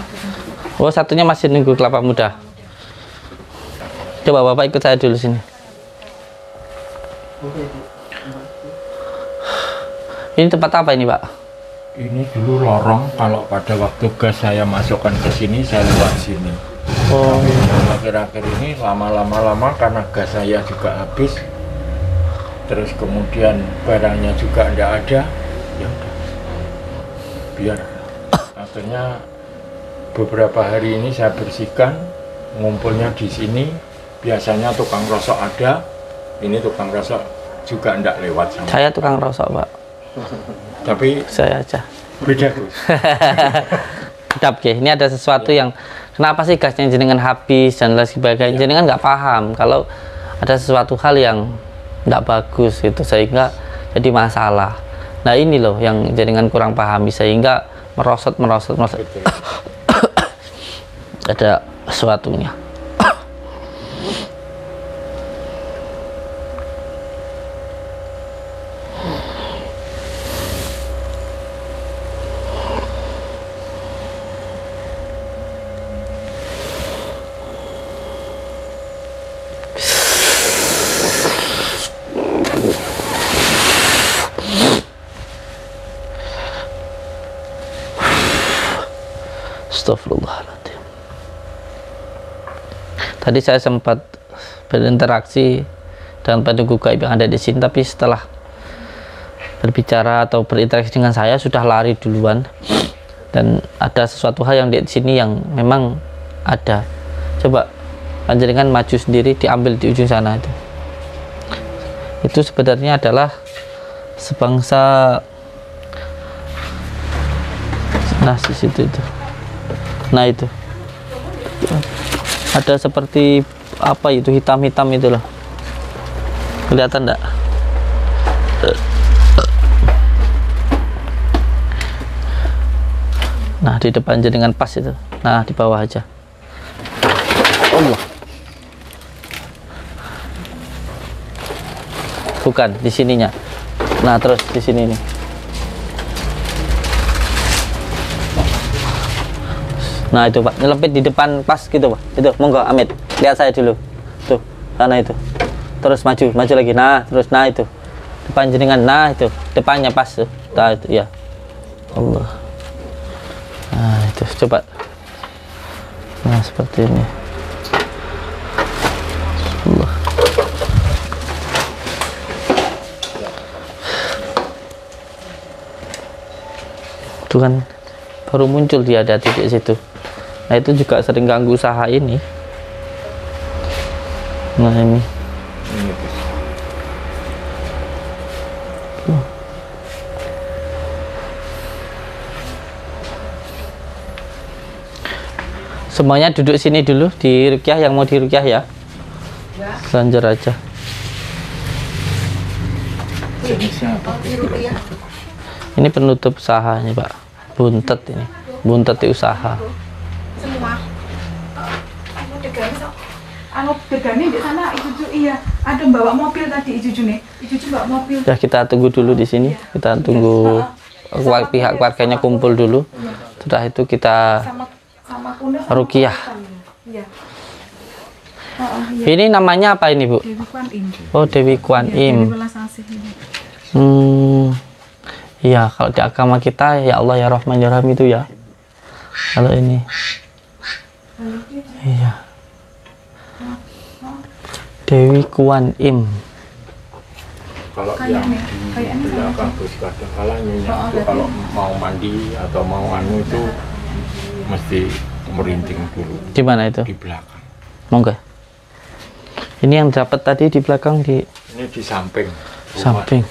Oh, satunya masih nunggu kelapa muda. Coba Bapak ikut saya dulu sini. Ini tempat apa ini, Pak? Ini dulu lorong, kalau pada waktu gas saya masukkan ke sini, saya lewat sini. Oh. Akhir-akhir ini lama karena gas saya juga habis. Terus kemudian barangnya juga tidak ada, ya udah. Biar akhirnya beberapa hari ini saya bersihkan, ngumpulnya di sini. Biasanya tukang rosok ada, ini tukang rosok juga tidak lewat sama. Saya tukang rosok, Pak. Tapi Saya aja. beda Gus. Kedap, Ki. Ini ada sesuatu yang kenapa sih gasnya jenengan habis dan lain sebagainya. Jenengan nggak paham kalau ada sesuatu hal yang nggak bagus gitu sehingga jadi masalah. Nah ini loh yang jenengan kurang pahami sehingga merosot. Ada sesuatunya. Astagfirullahaladzim. Tadi saya sempat berinteraksi dengan penduduk gaib yang ada di sini, tapi setelah berbicara atau berinteraksi dengan saya sudah lari duluan. Dan ada sesuatu hal yang di sini yang memang ada. Coba panjenengan maju sendiri, diambil di ujung sana itu. Itu sebenarnya adalah sebangsa. Nah, di situ itu. Nah itu ada seperti apa itu hitam-hitam itu loh, kelihatan enggak? Nah di depan jenengan pas itu, nah di bawah aja. Allah, bukan di sininya. Nah terus di sini nih. Nah itu Pak, nyelempit di depan pas gitu Pak. Itu, monggo Amit, lihat saya dulu. Tuh, sana itu. Terus maju lagi. Nah, terus nah itu. Depan jenengan, nah itu. Depannya pas tuh. Nah itu, ya. Allah. Nah itu, coba. Nah seperti ini. Allah. Itu kan baru muncul dia ada titik situ. Nah itu juga sering ganggu usaha ini. Nah ini. Semuanya duduk sini dulu di rukyah, yang mau di rukyah ya. Selanjut aja. Ini penutup usaha nih Pak. Buntet ini. Buntet di usaha. Semua. Degane di sana Ijuju iya. Ada bawa mobil tadi Ijuju nih. Ijuju bawa mobil. Ya kita tunggu dulu di sini. Kita tunggu pihak keluarganya kumpul dulu. Setelah itu kita rukyah. Iya. Ini namanya apa ini Bu? Dewi Kwan Im. Oh Dewi Kwan Im. Dewi Welas Asih ini. Iya kalau di agama kita ya Allah ya Rahman ya Rahim itu ya. Kalau ini. Iya. Dewi Kwan Im. Kalau yang di belakang terus kadang-kadang itu kalau mau mandi atau mau anu itu mesti merinting dulu. Di mana itu? Di belakang. Monggo. Ini yang dapat tadi di belakang di. Ini di samping. Samping.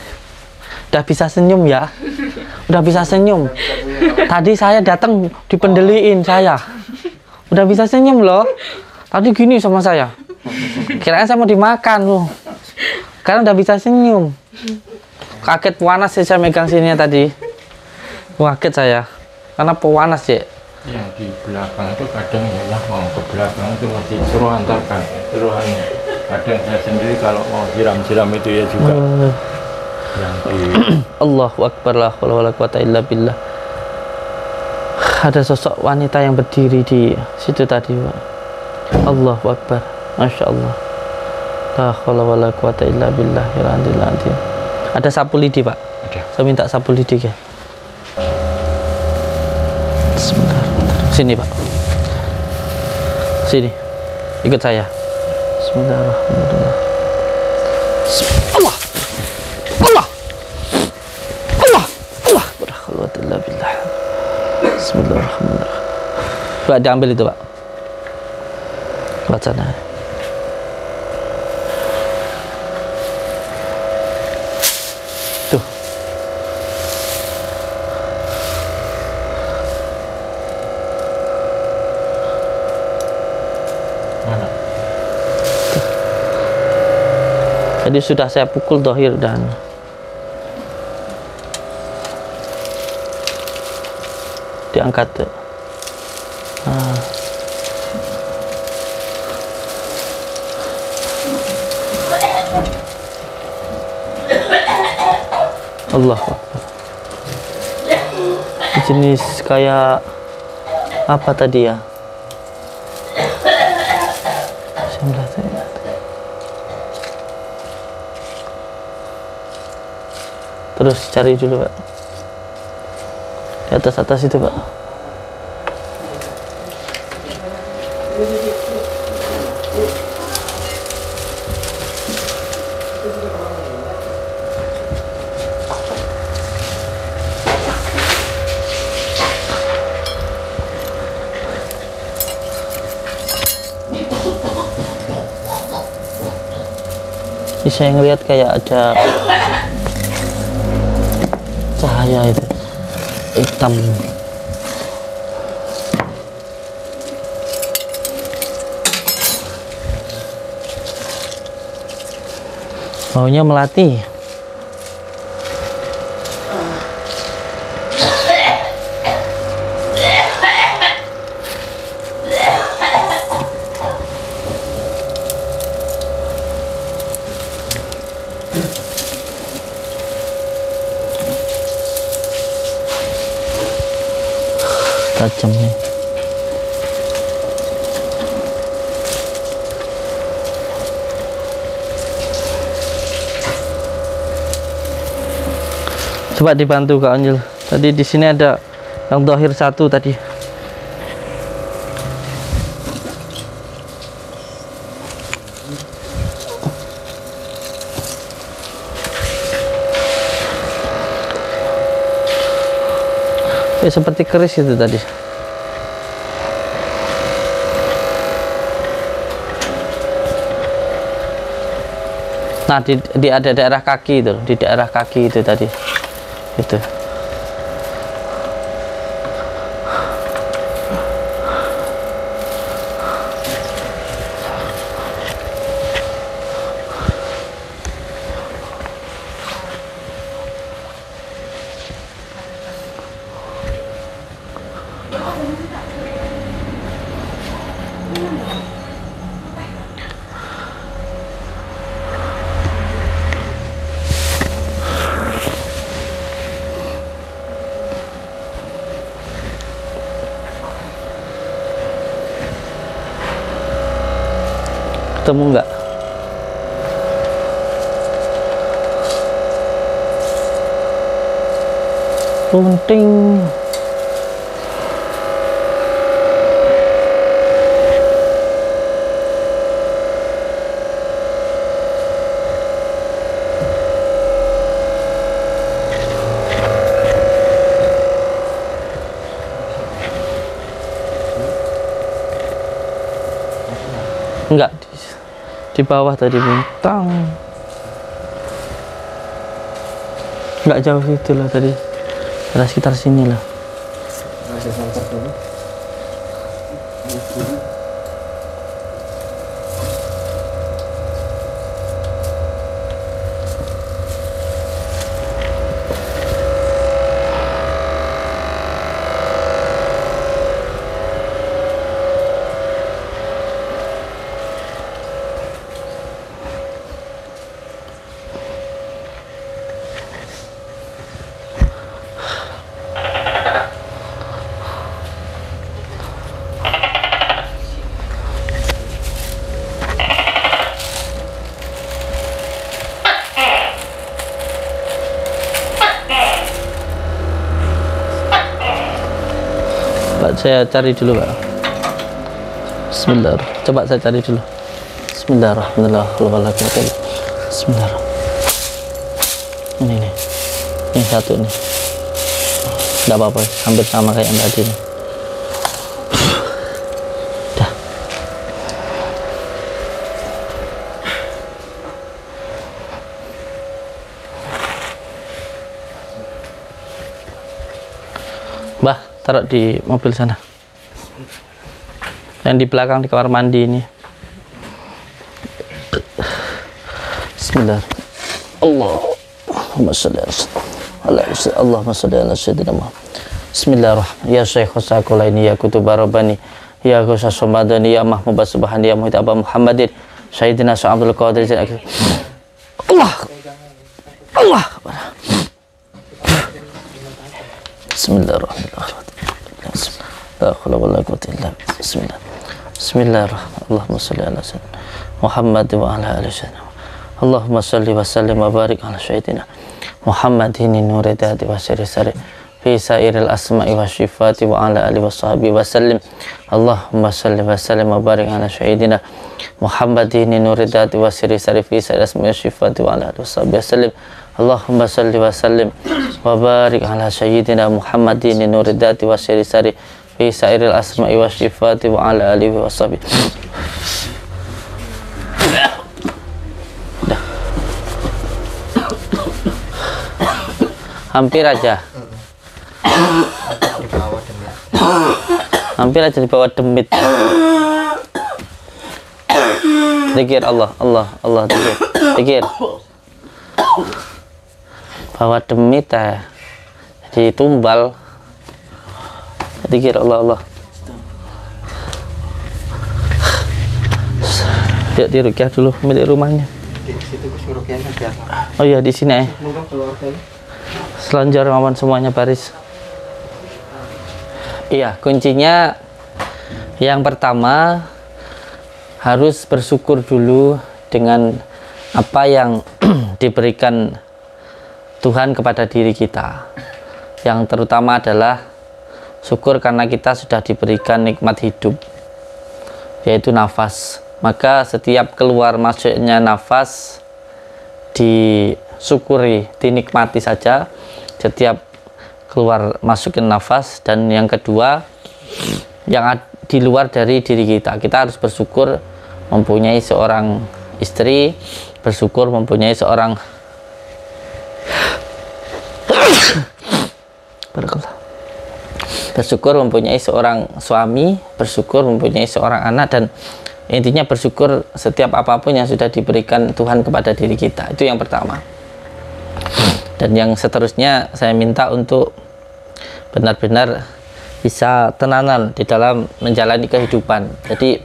Udah bisa senyum ya? Udah bisa senyum. Tadi saya datang dipendeliin saya. Udah bisa senyum loh. Tadi gini sama saya. Kirain saya mau dimakan loh. Karena udah bisa senyum. Kaget panas sih saya megang sininya tadi. Kaget saya. Karena panas ya. Yang di belakang itu kadang ya mau ke belakang itu masih suruh antarkan. Suruhannya. Kadang saya sendiri kalau mau siram-siram itu ya juga. Yang di Allahu Akbar, la haula wala quwata illa billah. Ada sosok wanita yang berdiri di situ tadi, Pak. Allahu Akbar. Masya Allah. La haula wala quwata illa billah. Ada sapu lidi, Pak. ada. Saya minta sapu lidi ya. Sebentar. Sini, Pak. Sini. Ikut saya. Bismillahirrahmanirrahim. Allah. Allah. Allah. Allah. Berkhawatilah billah. Bismillahirrahmanirrahim. Pak, diambil itu, Pak. Lewat sana. Tuh. Mana? Jadi sudah saya pukul dohir dan diangkat tuh. Allah Akbar. Jenis kayak apa tadi ya? Terus cari dulu, Pak. Di atas itu, Pak. Ini saya ngelihat kayak ada cahaya itu hitam. Baunya melati. Tajam nih. Coba dibantu Kak Anjil. Tadi di sini ada yang dohir satu tadi. Seperti keris itu tadi. Nah, di ada daerah kaki itu, di daerah kaki itu tadi. Itu. Ketemu nggak? Bunting. Enggak, di bawah tadi bintang. Enggak jauh situ lah tadi. Ada sekitar sini lah. Ada sampai dulu. Saya cari dulu, Pak. Bismillah. Coba saya cari dulu. Bismillahirrahmanirrahim. Bismillahirrahmanirrahim. Ini nih. Ini satu nih. Enggak apa-apa, hampir sama kayak yang tadi nih. Dah. Mbah, taruh di mobil sana. Yang di belakang di kamar mandi ini. Bismillah. Allahumma sholli ala sayyidina Muhammad. Bismillahirrahmanirrahim. Ya Syekh Khosakulaini, ya Kutubah Rabbani, ya Ghusa Somadani, ya Mahmud Subhani, ya Muhid Abba Muhammadin, Sayyidina Abdul Qadir. Allah. Bismillahirrahmanirrahim. La haula wala quwwata illa billah. Bismillah. Bismillahirrahmanirrahim. Allahumma shalli ala sayyidina Muhammad wa ala ali sayyidina. Allahumma shalli wa sallim wa barik ala sayyidina Muhammadin nuridati wa sirri fi sairil asma'i wa syifati wa ala ali wa sahbihi wa sallim. Allahumma shalli wa sallim wa barik ala sayyidina Muhammadin nuridati wa sirri fi sairil asma'i wa syifati wa ala ali wa sahbihi wa sallim. Allahumma shalli wa sallim wa barik ala sayyidina Muhammadin nuridati wa sirri fi sairil asma'i wa syifati wa ala alihi wa sahbihi. Hampir aja di bawah demit. Zikir Allah zikir bawah demit jadi tumbal. Zikir Allah. Yuk di rukyah dulu milik rumahnya. Oh iya di sini ya. Selanjar aman semuanya baris. Iya, kuncinya yang pertama harus bersyukur dulu dengan apa yang diberikan Tuhan kepada diri kita. Yang terutama adalah syukur karena kita sudah diberikan nikmat hidup, yaitu nafas. Maka setiap keluar masuknya nafas disyukuri, dinikmati saja setiap keluar masukin nafas. Dan yang kedua, yang di luar dari diri kita harus bersyukur mempunyai seorang istri, bersyukur mempunyai seorang bersyukur mempunyai seorang suami, bersyukur mempunyai seorang anak, dan intinya bersyukur setiap apapun yang sudah diberikan Tuhan kepada diri kita. Itu yang pertama. Dan yang seterusnya saya minta untuk benar-benar bisa tenanan di dalam menjalani kehidupan. Jadi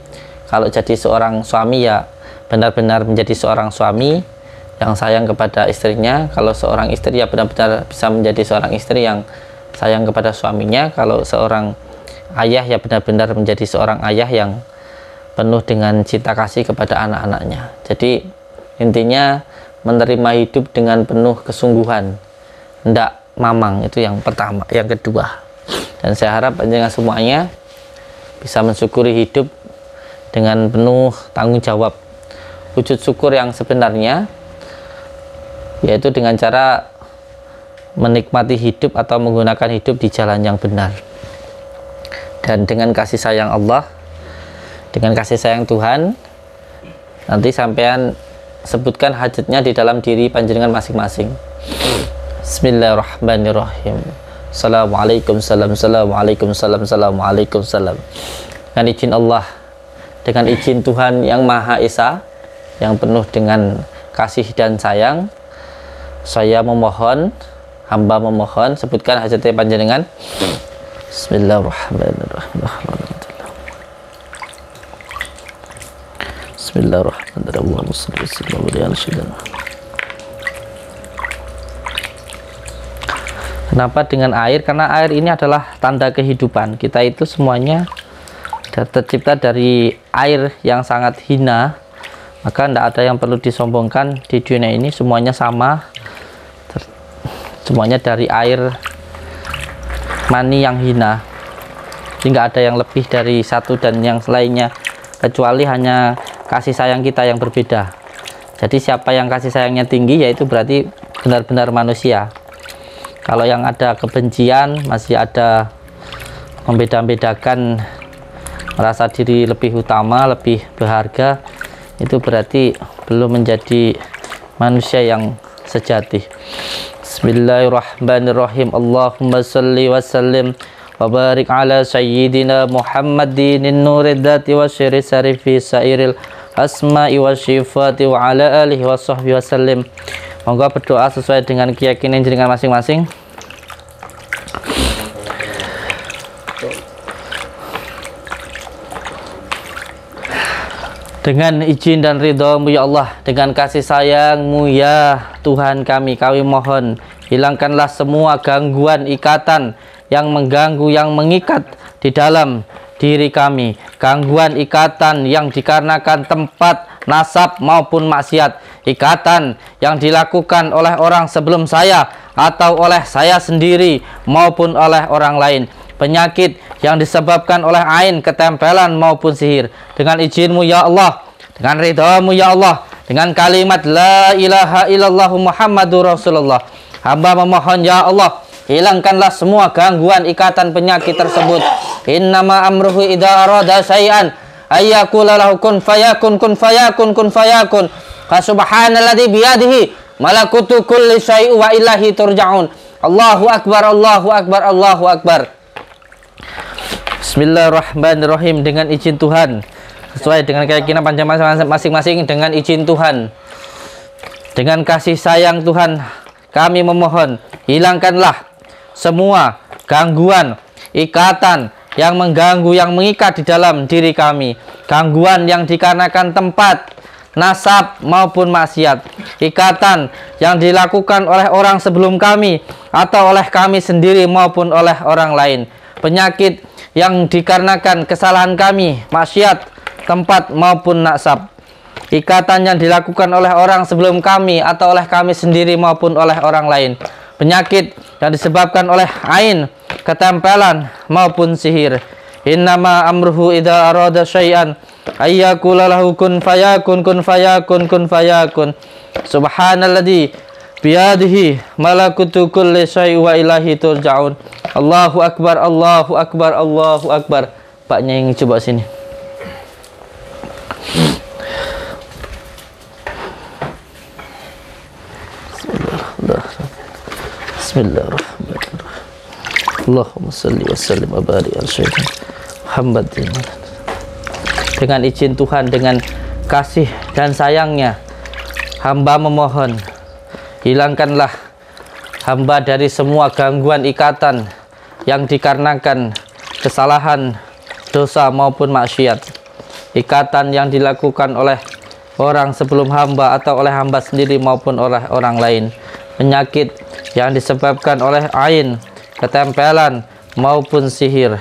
kalau jadi seorang suami ya benar-benar menjadi seorang suami yang sayang kepada istrinya. Kalau seorang istri ya benar-benar bisa menjadi seorang istri yang sayang kepada suaminya. Kalau seorang ayah ya benar-benar menjadi seorang ayah yang penuh dengan cinta kasih kepada anak-anaknya. Jadi intinya menerima hidup dengan penuh kesungguhan, hendak mamang. Itu yang pertama. Yang kedua, dan saya harap panjenengan semuanya bisa mensyukuri hidup dengan penuh tanggung jawab. Wujud syukur yang sebenarnya yaitu dengan cara menikmati hidup atau menggunakan hidup di jalan yang benar, dan dengan kasih sayang Allah, dengan kasih sayang Tuhan. Nanti sampean sebutkan hajatnya di dalam diri panjenengan masing-masing. Bismillahirrahmanirrahim. Assalamualaikum salam. Assalamualaikum salam. Assalamualaikum salam. Dengan izin Allah, dengan izin Tuhan yang Maha Esa, yang penuh dengan kasih dan sayang, saya memohon, hamba memohon, sebutkan hajatnya panjenengan. Bismillahirrahmanirrahim. Bismillahirrahmanirrahim. Kenapa dengan air? Karena air ini adalah tanda kehidupan. Kita itu semuanya tercipta dari air yang sangat hina. Maka tidak ada yang perlu disombongkan di dunia ini. Semuanya sama. Semuanya dari air mani yang hina. Tidak ada yang lebih dari satu dan yang lainnya, kecuali hanya kasih sayang kita yang berbeda. Jadi siapa yang kasih sayangnya tinggi, yaitu berarti benar-benar manusia. Kalau yang ada kebencian, masih ada membeda-bedakan, merasa diri lebih utama, lebih berharga, itu berarti belum menjadi manusia yang sejati. Bismillahirrahmanirrahim. Allahumma salli wa sallim wa barik ala sayyidina Muhammadin nurid dati wa syiri sarifi sairil asma'i wa syifati wa ala alihi wa sahbihi wa sallim. Moga berdoa sesuai dengan keyakinan jenengan masing-masing. Dengan izin dan ridho-Mu ya Allah, dengan kasih sayang-Mu ya Tuhan kami mohon hilangkanlah semua gangguan ikatan yang mengganggu, yang mengikat di dalam diri kami. Gangguan ikatan yang dikarenakan tempat, nasab maupun maksiat. Ikatan yang dilakukan oleh orang sebelum saya atau oleh saya sendiri maupun oleh orang lain. Penyakit yang disebabkan oleh ain, ketempelan maupun sihir. Dengan izin-Mu ya Allah, dengan ridha-Mu ya Allah, dengan kalimat la ilaha illallah Muhammadur Rasulullah, hamba memohon ya Allah, hilangkanlah semua gangguan ikatan penyakit tersebut. Innama amruhu idza arada syai'an ayyakula lahu kun fayakun, kun fayakun, kun fayakun. Subhanalladzi biyadihi malakutu kulli syai'in wa ilahi turja'un. Allahu akbar, Allahu akbar, Allahu akbar. Bismillahirrahmanirrahim. Dengan izin Tuhan, sesuai dengan keyakinan panjang masing-masing, dengan izin Tuhan, dengan kasih sayang Tuhan, kami memohon hilangkanlah semua gangguan ikatan yang mengganggu, yang mengikat di dalam diri kami. Gangguan yang dikarenakan tempat, nasab maupun maksiat. Ikatan yang dilakukan oleh orang sebelum kami atau oleh kami sendiri maupun oleh orang lain. Penyakit yang dikarenakan kesalahan kami, maksiat, tempat maupun nasab. Ikatan yang dilakukan oleh orang sebelum kami atau oleh kami sendiri maupun oleh orang lain. Penyakit yang disebabkan oleh ain, ketempelan maupun sihir. Innama amruhu idza arada syai'an ayyakula lahu kun fayakun, kun fayakun, kun fayakun. Subhanalladzi biyadihi malakutu kulli syai'in wa ilahi turja'un. Allahu akbar, Allahu akbar, Allahu akbar. Paknya yang coba sini. Bismillahirrahmanirrahim. Allahumma salli wa sallim wa barik ala sayyidina Muhammadin. Dengan izin Tuhan, dengan kasih dan sayangnya, hamba memohon hilangkanlah hamba dari semua gangguan ikatan yang dikarenakan kesalahan, dosa maupun maksiat. Ikatan yang dilakukan oleh orang sebelum hamba atau oleh hamba sendiri maupun oleh orang lain. Penyakit yang disebabkan oleh ain, ketempelan maupun sihir.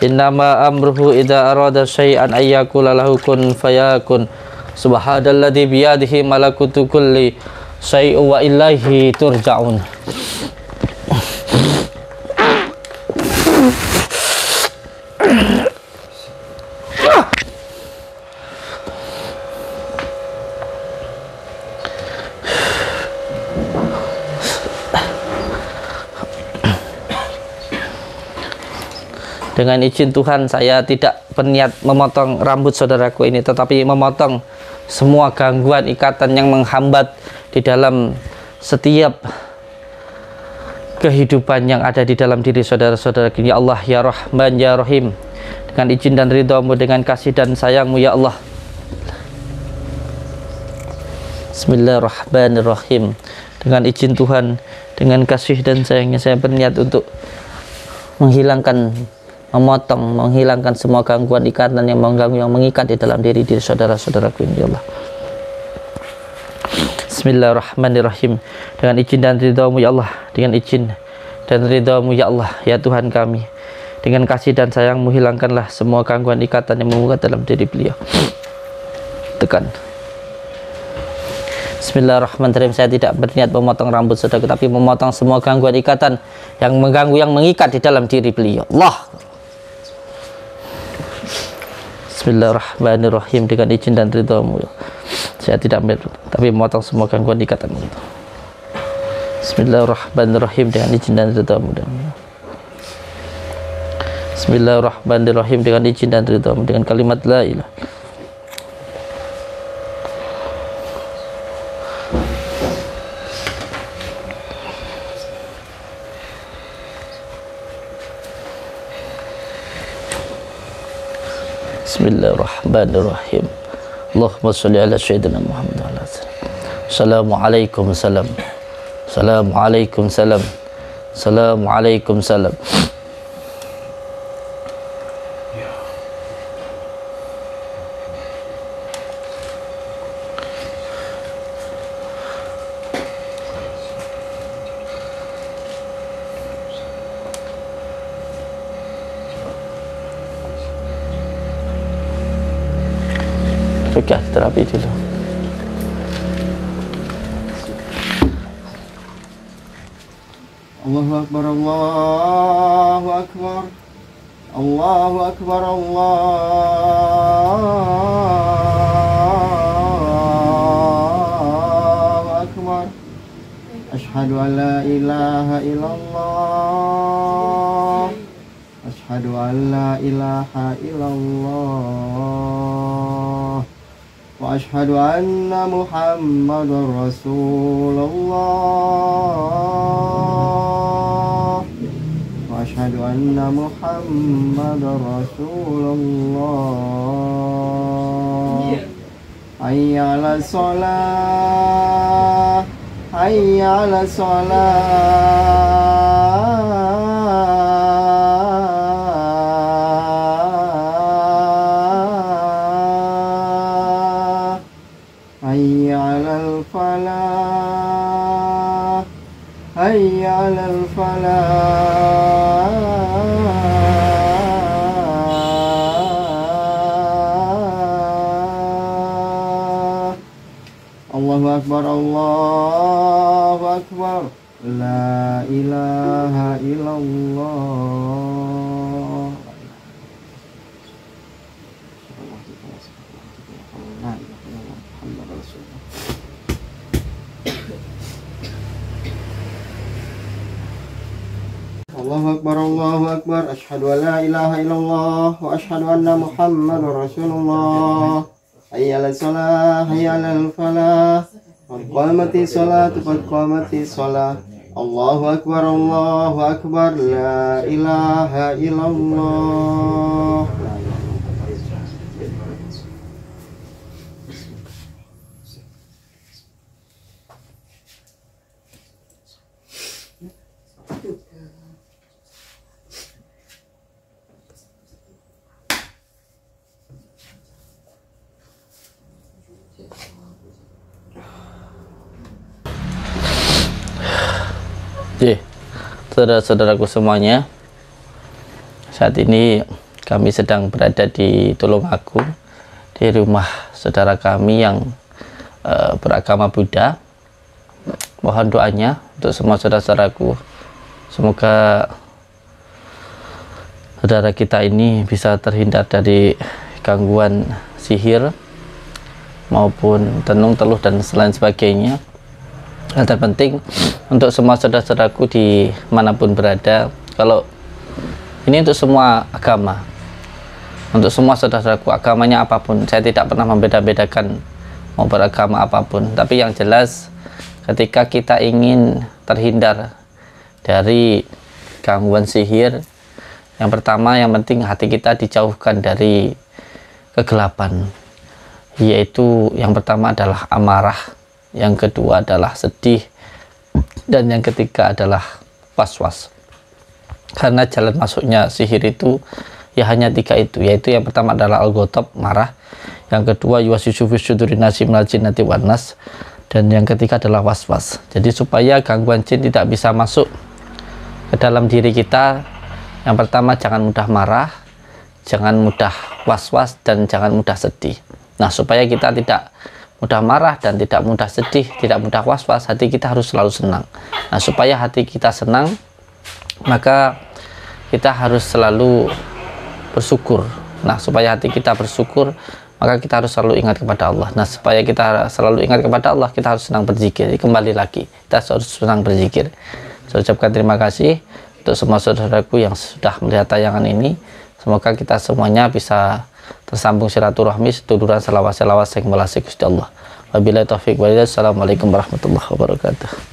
Innama amruhu idza arada syai'an ayyakula lahu kun fayakun. Subhanalladzi biyadihi malakutu kulli syai'in wa ilaihi turja'un. Dengan izin Tuhan, saya tidak berniat memotong rambut saudaraku ini, tetapi memotong semua gangguan ikatan yang menghambat di dalam setiap kehidupan yang ada di dalam diri saudara-saudara. Ya Allah, ya Rahman, ya Rahim, dengan izin dan ridha-Mu, dengan kasih dan sayang-Mu ya Allah. Bismillahirrahmanirrahim. Dengan izin Tuhan, dengan kasih dan sayangnya, saya berniat untuk menghilangkan semua gangguan ikatan yang mengganggu, yang mengikat di dalam diri saudara-saudaraku ini ya Allah. Bismillahirrahmanirrahim. Dengan izin dan ridha-Mu ya Allah, dengan izin dan ridha-Mu ya Allah, ya Tuhan kami, dengan kasih dan sayang-Mu, hilangkanlah semua gangguan ikatan yang mengikat dalam diri beliau. Tekan. Bismillahirrahmanirrahim. Saya tidak berniat memotong rambut saudara, tapi memotong semua gangguan ikatan yang mengganggu, yang mengikat di dalam diri beliau. Allah. Bismillahirrahmanirrahim. Dengan izin dan ridhamu, saya tidak tapi memotong semua gangguan ikatan itu. Bismillahirrahmanirrahim. Dengan izin dan ridhamu. Bismillahirrahmanirrahim. Dengan izin dan ridhamu, dengan kalimat la ilaha. Bismillahirrahmanirrahim. Allahumma sholli ala sayyidina Muhammad wa ala alihi. Assalamualaikum salam. Assalamualaikum salam. Assalamualaikum salam. Pegang terapi dulu. Allahu Akbar, Allahu Akbar, Allahu Akbar, Allahu Akbar. Ashhadu an la ilaha illallah. Ashhadu an la ilaha illallah. Wa ashhadu anna Muhammadar Rasulullah. Wa ashhadu anna Muhammadar Rasulullah. Hayya 'alas shalah, hayya 'alas shalah. Hayya 'alal falah, hayya 'alal falah. Allahu Akbar, Allahu Akbar. La ilaha illallah. Allahu Akbar, Allahu Akbar. Asyhadu an la ilaha illallah wa asyhadu anna Muhammadar Rasulullah. Hayya 'alas shalah, hayya 'alal falah. Qad qamatis shalah, qad qamatis shalah. Allahu Akbar, Allahu Akbar. La ilaha illallah. Oke, saudara-saudaraku semuanya, saat ini kami sedang berada di Tulungagung, di rumah saudara kami yang beragama Buddha. Mohon doanya untuk semua saudara-saudaraku, semoga saudara kita ini bisa terhindar dari gangguan sihir maupun tenung, teluh, dan selain sebagainya. Yang terpenting untuk semua saudara-saudaraku di manapun berada, kalau ini untuk semua agama, untuk semua saudara-saudaraku, agamanya apapun, saya tidak pernah membeda-bedakan mau beragama apapun, tapi yang jelas ketika kita ingin terhindar dari gangguan sihir, yang pertama, yang penting hati kita dijauhkan dari kegelapan, yaitu yang pertama adalah amarah, yang kedua adalah sedih, dan yang ketiga adalah was-was. Karena jalan masuknya sihir itu ya hanya tiga itu, yaitu yang pertama adalah al-ghadab, marah, yang kedua yuwaswisu fi suduri nasi minal jinnati wan nas, dan yang ketiga adalah was-was. Jadi supaya gangguan jin tidak bisa masuk ke dalam diri kita, yang pertama jangan mudah marah, jangan mudah was-was, dan jangan mudah sedih. Nah, supaya kita tidak mudah marah dan tidak mudah sedih, tidak mudah was-was, hati kita harus selalu senang. Nah, supaya hati kita senang, maka kita harus selalu bersyukur Nah, supaya hati kita bersyukur, maka kita harus selalu ingat kepada Allah. Nah, supaya kita selalu ingat kepada Allah, kita harus senang berzikir. Kembali lagi, kita harus senang berzikir. Saya ucapkan terima kasih untuk semua saudaraku yang sudah melihat tayangan ini. Semoga kita semuanya bisa tersambung silaturahmi, seduluran selawat-selawat sing melasi Gusti Allah. Wabillahi taufiq walhidayah. Assalamualaikum warahmatullahi wabarakatuh.